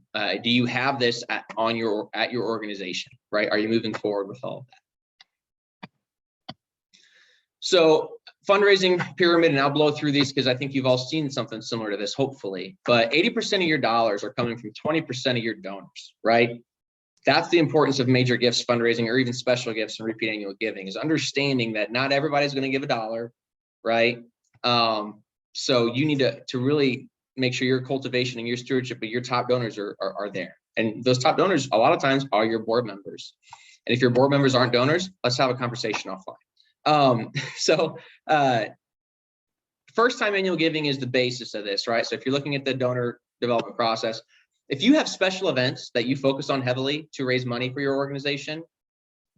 you have this at your organization, right? Are you moving forward with all of that? So fundraising pyramid, and I'll blow through these because I think you've all seen something similar to this, hopefully, but 80% of your dollars are coming from 20% of your donors, right? That's the importance of major gifts fundraising, or even special gifts and repeat annual giving, is understanding that not everybody's going to give $1, right? So you need to really make sure your cultivation and your stewardship of your top donors are there. And those top donors, a lot of times, are your board members. And if your board members aren't donors, let's have a conversation offline. First time annual giving is the basis of this, right? So if you're looking at the donor development process, if you have special events that you focus on heavily to raise money for your organization,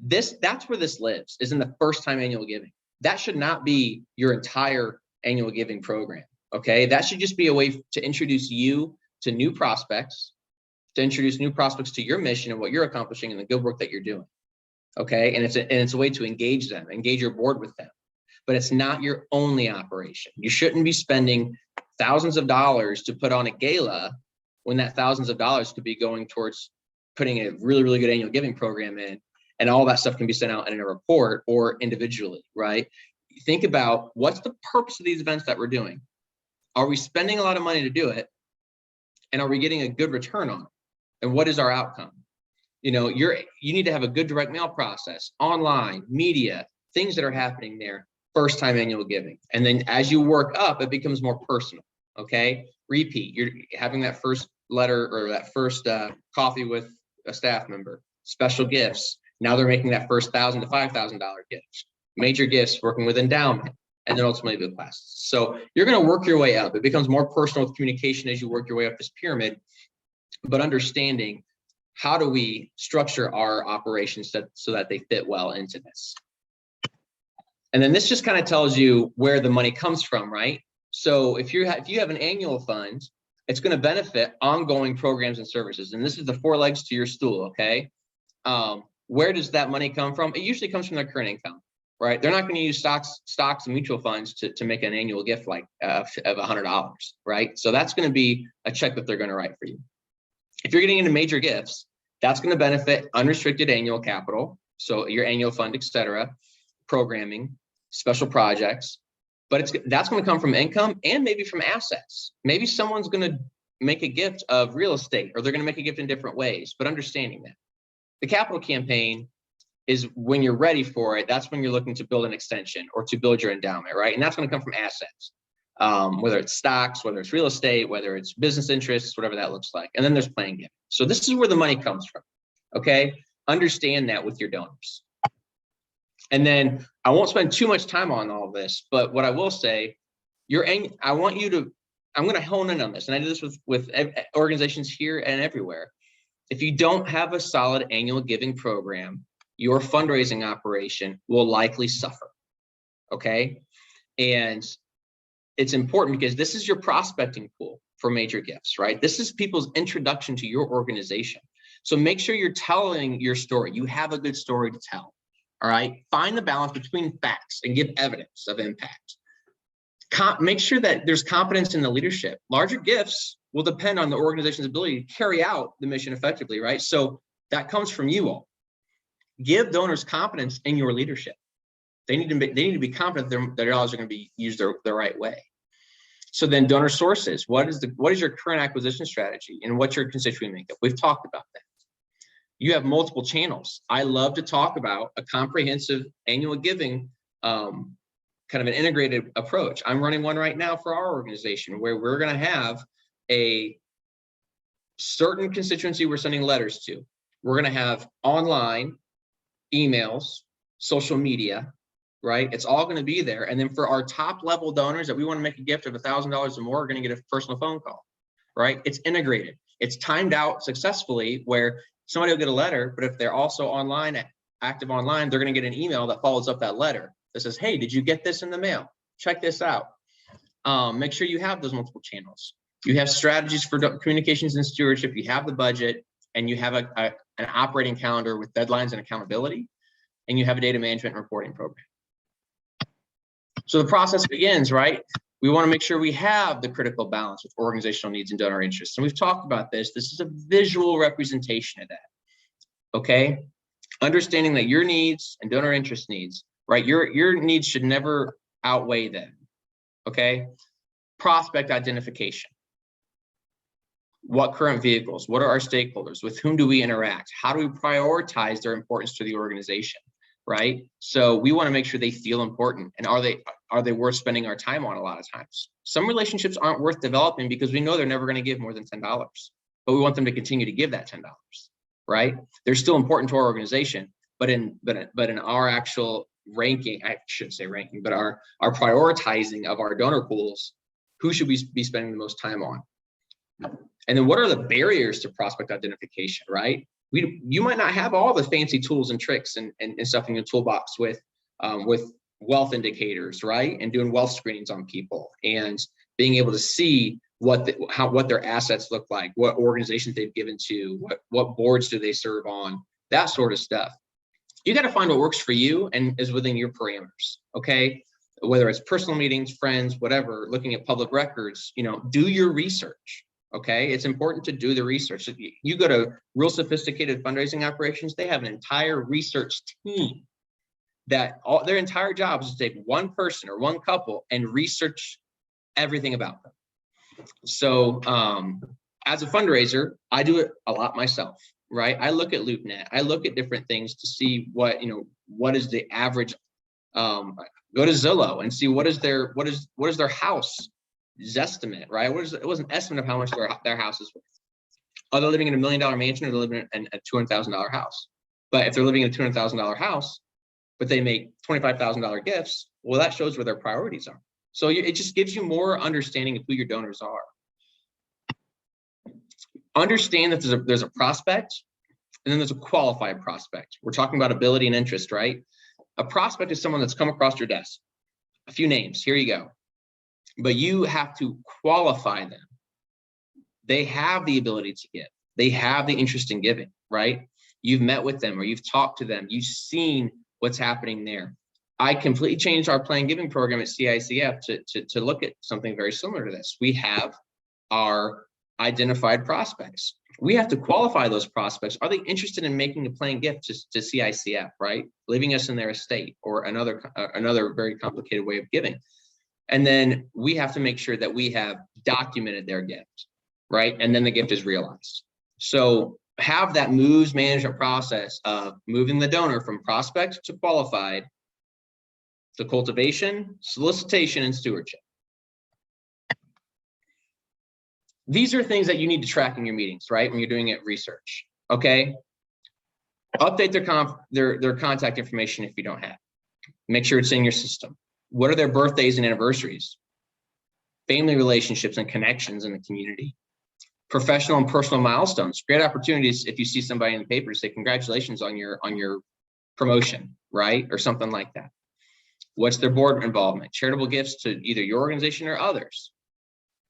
that's where this lives, is in the first time annual giving. That should not be your entire annual giving program. Okay, that should just be a way to introduce you to new prospects, to introduce new prospects to your mission and what you're accomplishing and the good work that you're doing. Okay, and it's a way to engage them, engage your board with them. But it's not your only operation. You shouldn't be spending thousands of dollars to put on a gala when that thousands of dollars could be going towards putting a really, really good annual giving program in, and all that stuff can be sent out in a report or individually, right? Think about what's the purpose of these events that we're doing. Are we spending a lot of money to do it? And are we getting a good return on it? And what is our outcome? You need to have a good direct mail process, online, media, things that are happening there, first time annual giving. And then as you work up, it becomes more personal, okay? Repeat, you're having that first letter or that first coffee with a staff member, special gifts. Now they're making that first $1,000 to $5,000 gifts, major gifts, working with endowment, and then ultimately the classes. So you're going to work your way up. It becomes more personal with communication as you work your way up this pyramid, but understanding how do we structure our operations so that they fit well into this. And then this just kind of tells you where the money comes from, right? So if you have an annual fund, it's going to benefit ongoing programs and services. And this is the 4 legs to your stool, okay? Where does that money come from? It usually comes from their current income, right? They're not going to use stocks and mutual funds to make an annual gift like of $100, right? So that's going to be a check that they're going to write for you. If you're getting into major gifts, that's going to benefit unrestricted annual capital, so your annual fund, et cetera, programming, special projects, but that's going to come from income and maybe from assets. Maybe someone's going to make a gift of real estate, or they're going to make a gift in different ways, but understanding that. The capital campaign is when you're ready for it. That's when you're looking to build an extension or to build your endowment, right? And that's going to come from assets, whether it's stocks, whether it's real estate, whether it's business interests, whatever that looks like. And then there's plan giving. So this is where the money comes from, okay? Understand that with your donors. And then I won't spend too much time on all of this, but what I will say, I'm going to hone in on this, and I do this with organizations here and everywhere. If you don't have a solid annual giving program, your fundraising operation will likely suffer, okay? And it's important because this is your prospecting pool. for major gifts, right? This is people's introduction to your organization. So make sure you're telling your story. You have a good story to tell, all right? Find the balance between facts and give evidence of impact. Make sure that there's competence in the leadership. Larger gifts will depend on the organization's ability to carry out the mission effectively, right? So that comes from you all. Give donors confidence in your leadership. They need to be confident their dollars are going to be used the right way. So then donor sources, what is your current acquisition strategy and what's your constituent makeup? We've talked about that. You have multiple channels. I love to talk about a comprehensive annual giving, kind of an integrated approach. I'm running one right now for our organization where we're going to have a certain constituency we're sending letters to. We're going to have online, emails, social media, right? It's all going to be there. And then for our top level donors that we want to make a gift of $1,000 or more, are going to get a personal phone call, right? It's integrated. It's timed out successfully where somebody will get a letter, but if they're also online, active online, they're going to get an email that follows up that letter that says, hey, did you get this in the mail? Check this out. Make sure you have those multiple channels. You have strategies for communications and stewardship. You have the budget, and you have an operating calendar with deadlines and accountability, and you have a data management and reporting program. So the process begins, right? We want to make sure we have the critical balance with organizational needs and donor interests. And we've talked about this. This is a visual representation of that, okay? Understanding that your needs and donor interest needs, right? Your needs should never outweigh them, okay? Prospect identification. What current vehicles? What are our stakeholders? With whom do we interact? How do we prioritize their importance to the organization, right? So we want to make sure they feel important. And are they worth spending our time on a lot of times? Some relationships aren't worth developing because we know they're never going to give more than $10, but we want them to continue to give that $10, right? They're still important to our organization, but in our actual ranking, I shouldn't say ranking, but our prioritizing of our donor pools, who should we be spending the most time on? And then what are the barriers to prospect identification, right? You might not have all the fancy tools and tricks and stuff in your toolbox with wealth indicators, right? And doing wealth screenings on people and being able to see what their assets look like, what organizations they've given to, what boards do they serve on, that sort of stuff. You got to find what works for you and is within your parameters, okay? Whether it's personal meetings, friends, whatever, looking at public records, do your research. Okay, it's important to do the research. You go to real sophisticated fundraising operations, they have an entire research team that their entire job is to take one person or one couple and research everything about them. So as a fundraiser, I do it a lot myself, right? I look at LoopNet, I look at different things to see what is the average. Go to Zillow and see what is their house estimate, right? It was an estimate of how much their house is worth. Are they living in $1 million mansion or they're living in a $200,000 house? But if they're living in a $200,000 house, but they make $25,000 gifts, well, that shows where their priorities are. So it just gives you more understanding of who your donors are. Understand that there's a prospect and then there's a qualified prospect. We're talking about ability and interest, right? A prospect is someone that's come across your desk. A few names, here you go. But you have to qualify them. They have the ability to give. They have the interest in giving, right? You've met with them or you've talked to them. You've seen what's happening there. I completely changed our planned giving program at CICF to look at something very similar to this. We have our identified prospects. We have to qualify those prospects. Are they interested in making a planned gift to CICF, right? Leaving us in their estate or another very complicated way of giving. And then we have to make sure that we have documented their gift, right? And then the gift is realized. So have that moves management process of moving the donor from prospect to qualified to cultivation, solicitation, and stewardship. These are things that you need to track in your meetings, right? When you're doing it research, okay? Update their contact information if you don't have. Make sure it's in your system. What are their birthdays and anniversaries? Family relationships and connections in the community. Professional and personal milestones. Great opportunities if you see somebody in the paper to say congratulations on your promotion, right? Or something like that. What's their board involvement? Charitable gifts to either your organization or others.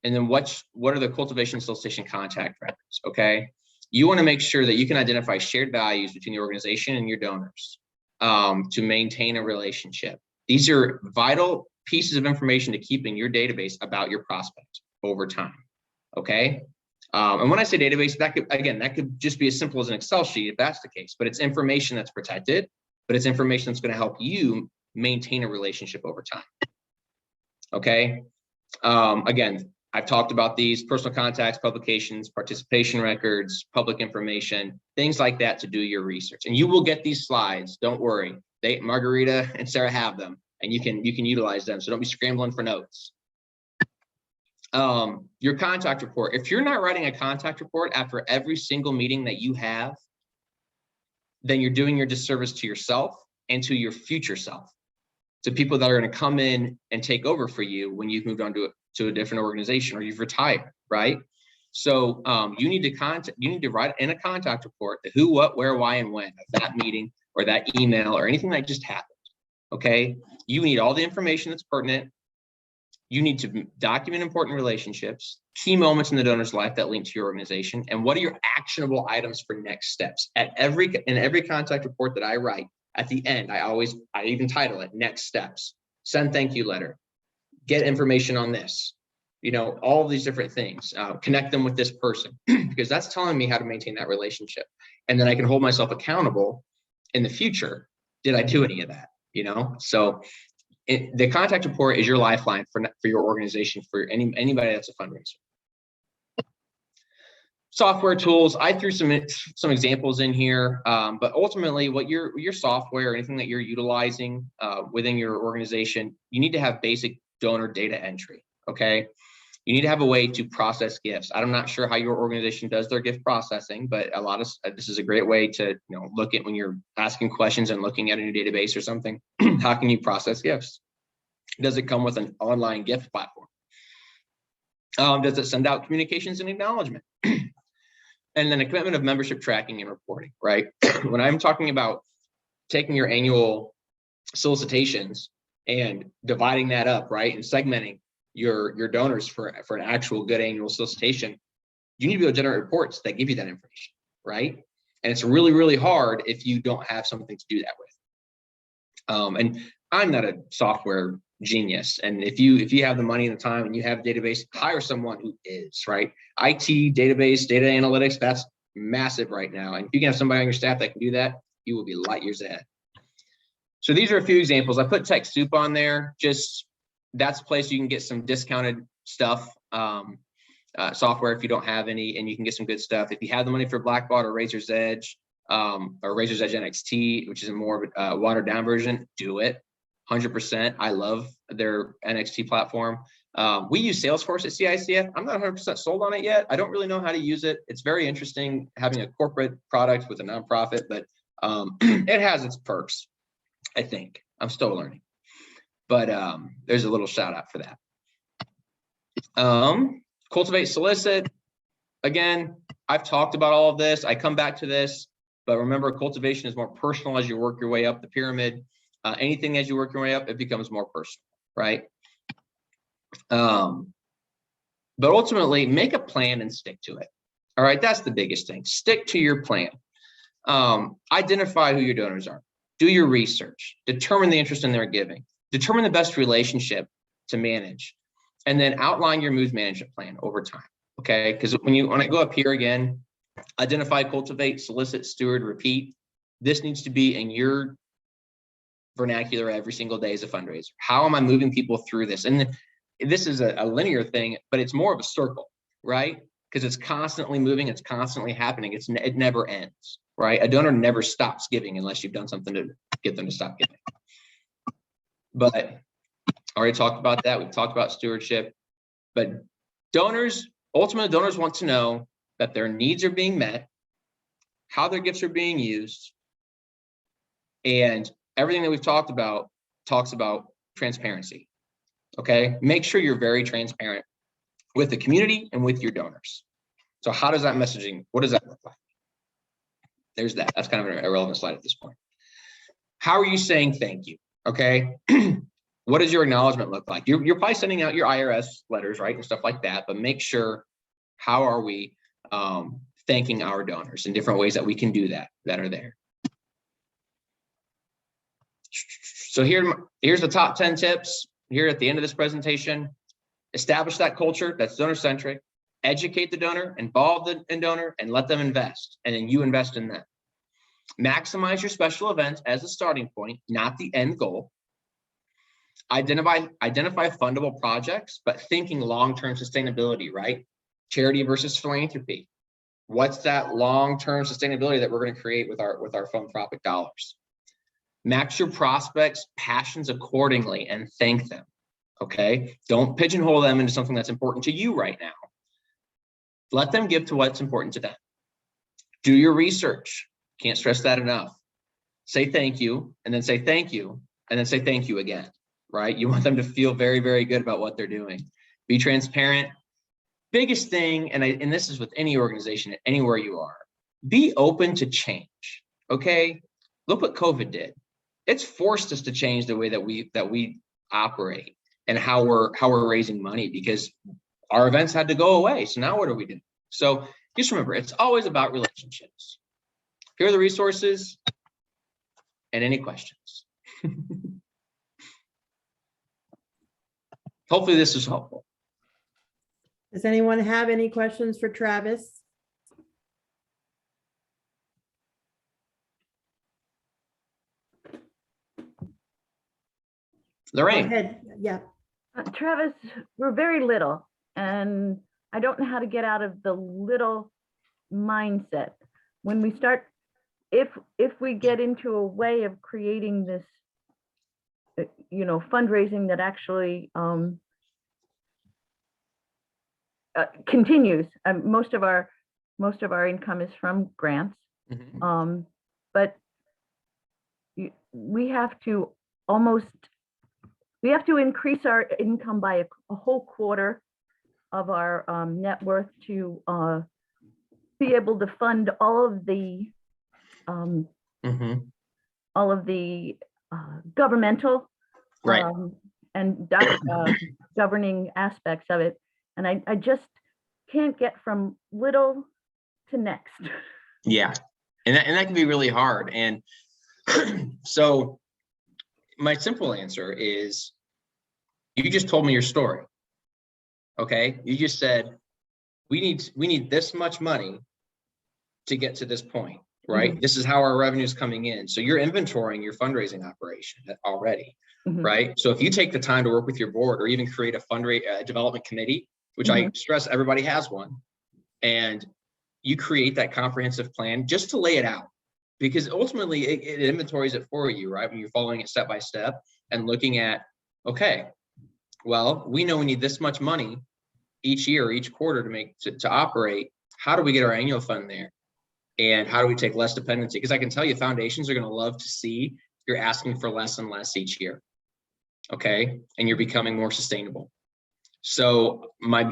And then what are the cultivation solicitation contact records? Okay. You want to make sure that you can identify shared values between the organization and your donors to maintain a relationship. These are vital pieces of information to keep in your database about your prospect over time. Okay. And when I say database, that could just be as simple as an Excel sheet if that's the case, but it's information that's protected, but it's information that's going to help you maintain a relationship over time. Okay. Again, I've talked about these: personal contacts, publications, participation records, public information, things like that to do your research. And you will get these slides. Don't worry. Margarita and Sarah have them, and you can utilize them. So don't be scrambling for notes. Your contact report. If you're not writing a contact report after every single meeting that you have, then you're doing your disservice to yourself and to your future self, to people that are going to come in and take over for you when you've moved on to a different organization or you've retired, right? So you need to write in a contact report the who, what, where, why, and when of that meeting or that email or anything that just happened. Okay, you need all the information that's pertinent. You need to document important relationships, key moments in the donor's life that link to your organization, and what are your actionable items for next steps. In every contact report that I write, at the end, I even title it next steps. Send thank you letter. Get information on this. All of these different things. Connect them with this person because that's telling me how to maintain that relationship. And then I can hold myself accountable in the future. Did I do any of that? So the contact report is your lifeline for your organization, for anybody that's a fundraiser. Software tools, I threw some examples in here, but ultimately what your software or anything that you're utilizing within your organization, you need to have basic donor data entry, okay? You need to have a way to process gifts. I'm not sure how your organization does their gift processing, but this is a great way to look at when you're asking questions and looking at a new database or something. How can you process gifts? Does it come with an online gift platform? Does it send out communications and acknowledgement? And then a commitment of membership tracking and reporting, right? When I'm talking about taking your annual solicitations and dividing that up, right, and segmenting your donors for an actual good annual solicitation, you need to be able to generate reports that give you that information, right? And it's really, really hard if you don't have something to do that with. And I'm not a software genius. And if you have the money and the time and you have a database, hire someone who is, right? IT, database, data analytics, that's massive right now. And if you can have somebody on your staff that can do that, you will be light years ahead. So these are a few examples. I put TechSoup on there. That's a place you can get some discounted stuff, software if you don't have any, and you can get some good stuff. If you have the money for Blackbaud or Razor's Edge NXT, which is a more of a watered down version, do it. 100%. I love their NXT platform. We use Salesforce at CICF. I'm not 100% sold on it yet. I don't really know how to use it. It's very interesting having a corporate product with a nonprofit, but it has its perks, I think. I'm still learning. But there's a little shout out for that. Cultivate, solicit. Again, I've talked about all of this. I come back to this, but remember, cultivation is more personal as you work your way up the pyramid. Anything as you work your way up, it becomes more personal, right? But ultimately, make a plan and stick to it. All right, that's the biggest thing. Stick to your plan. Identify who your donors are. Do your research. Determine the interest in their giving. Determine the best relationship to manage. And then outline your mood management plan over time, okay? Because when I go up here again, identify, cultivate, solicit, steward, repeat. This needs to be in your vernacular every single day as a fundraiser. How am I moving people through this? And this is a linear thing, but it's more of a circle, right? Because it's constantly moving, it's constantly happening. It never ends, right? A donor never stops giving unless you've done something to get them to stop giving. But I already talked about that. We've talked about stewardship, but ultimately donors want to know that their needs are being met, how their gifts are being used, and everything that we've talked about talks about transparency, okay? Make sure you're very transparent with the community and with your donors. So how does that messaging, what does that look like? There's that. That's kind of an irrelevant slide at this point. How are you saying thank you, okay? what does your acknowledgement look like? You're probably sending out your IRS letters, right, and stuff like that, but make sure, how are we thanking our donors in different ways that we can do that are there. So here's the top 10 tips here at the end of this presentation. Establish that culture that's donor-centric, educate the donor, involve the donor, and let them invest, and then you invest in them. Maximize your special events as a starting point, not the end goal. Identify fundable projects, but thinking long-term sustainability, right? Charity versus philanthropy. What's that long-term sustainability that we're going to create with our philanthropic dollars? Match your prospects' passions accordingly and thank them. Okay, don't pigeonhole them into something that's important to you right now. Let them give to what's important to them. Do your research. Can't stress that enough. Say thank you, and then say thank you, and then say thank you again, right? You want them to feel very, very good about what they're doing. Be transparent. Biggest thing, and this is with any organization, anywhere you are, be open to change, okay? Look what COVID did. It's forced us to change the way that we operate and how we're raising money, because our events had to go away. So now what are we doing? So just remember, it's always about relationships. Here are the resources and any questions. Hopefully this is helpful. Does anyone have any questions for Travis? Go Lorraine. ahead. Yeah. Travis, we're very little, and I don't know how to get out of the little mindset. When we start, if we get into a way of creating this, fundraising that actually continues, most of our income is from grants, Mhm. but we have to increase our income by a whole quarter of our net worth to be able to fund all of the Mhm. Governmental Right. and governing aspects of it. And I just can't get from little to next. Yeah, and that can be really hard. And so my simple answer is, you just told me your story. Okay, you just said we need this much money to get to this point, right? Mhm. This is how our revenue is coming in. So you're inventorying your fundraising operation already, Mhm. right? So if you take the time to work with your board, or even create a development committee, which I stress everybody has one, and you create that comprehensive plan just to lay it out, because ultimately it inventories it for you, right? When you're following it step by step and looking at, okay, well, we know we need this much money each year, each quarter to operate. How do we get our annual fund there? And how do we take less dependency? Because I can tell you, foundations are going to love to see you're asking for less and less each year. Okay, and you're becoming more sustainable. So I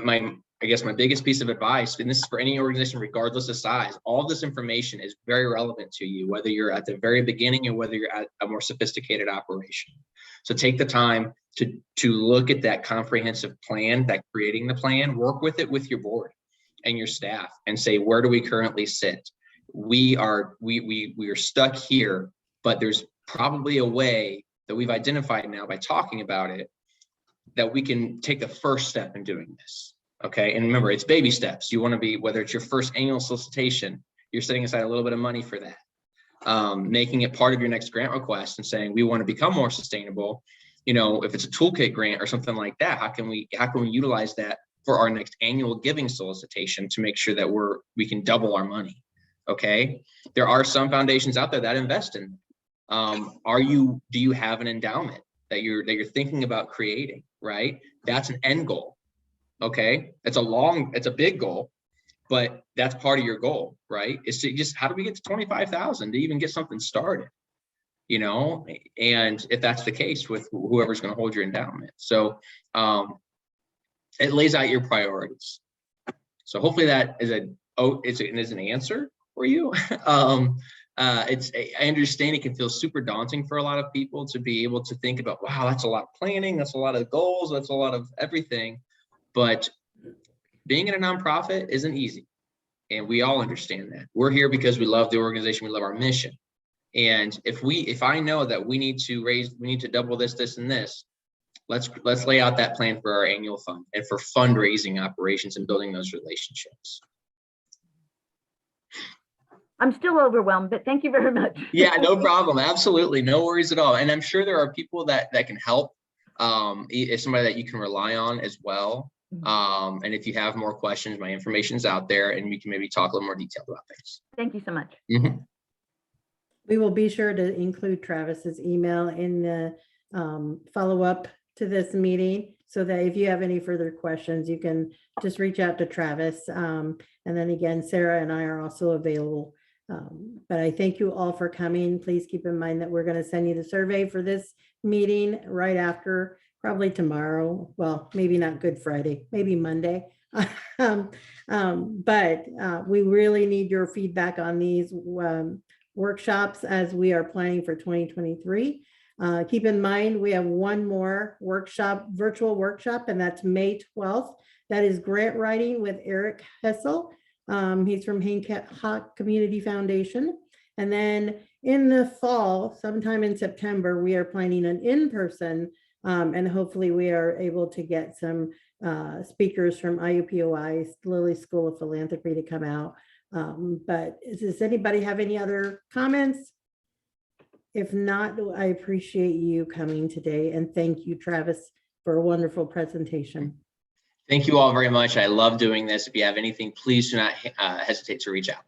guess my biggest piece of advice, and this is for any organization regardless of size, all this information is very relevant to you, whether you're at the very beginning or whether you're at a more sophisticated operation. So take the time to look at that comprehensive plan, that creating the plan, work with it with your board and your staff, and say, where do we currently sit? We are stuck here, but there's probably a way that we've identified now by talking about it that we can take the first step in doing this. Okay, and remember, it's baby steps. You want to be, whether it's your first annual solicitation, you're setting aside a little bit of money for that, making it part of your next grant request and saying, we want to become more sustainable. If it's a toolkit grant or something like that, how can we utilize that for our next annual giving solicitation to make sure that we can double our money? Okay, there are some foundations out there that invest in. Do you have an endowment that you're thinking about creating? Right, that's an end goal. Okay, it's a big goal, but that's part of your goal, right? Is to just, how do we get to 25,000 to even get something started? And if that's the case with whoever's going to hold your endowment. So it lays out your priorities. So hopefully that is an answer for you. I understand it can feel super daunting for a lot of people to be able to think about, wow, that's a lot of planning, that's a lot of goals, that's a lot of everything. But being in a nonprofit isn't easy. And we all understand that. We're here because we love the organization, we love our mission. And if I know that we need to double this, and this, let's lay out that plan for our annual fund and for fundraising operations and building those relationships. I'm still overwhelmed, but thank you very much. Yeah, no problem. Absolutely. No worries at all. And I'm sure there are people that can help. It's somebody that you can rely on as well. And if you have more questions, my information's out there and we can maybe talk a little more detailed about things. Thank you so much. Mm-hmm. We will be sure to include Travis's email in the follow-up to this meeting, so that if you have any further questions, you can just reach out to Travis. And then again, Sarah and I are also available. But I thank you all for coming. Please keep in mind that we're going to send you the survey for this meeting right after, probably tomorrow. Well, maybe not Good Friday, maybe Monday. But we really need your feedback on these workshops as we are planning for 2023. Keep in mind, we have one more workshop, virtual workshop, and that's May 12th. That is grant writing with Eric Hessel. He's from Hancock Community Foundation. And then in the fall, sometime in September, we are planning an in-person, and hopefully we are able to get some speakers from IUPOI, Lilly School of Philanthropy, to come out. But does anybody have any other comments? If not, I appreciate you coming today, and thank you, Travis, for a wonderful presentation. Thank you all very much. I love doing this. If you have anything, please do not hesitate to reach out.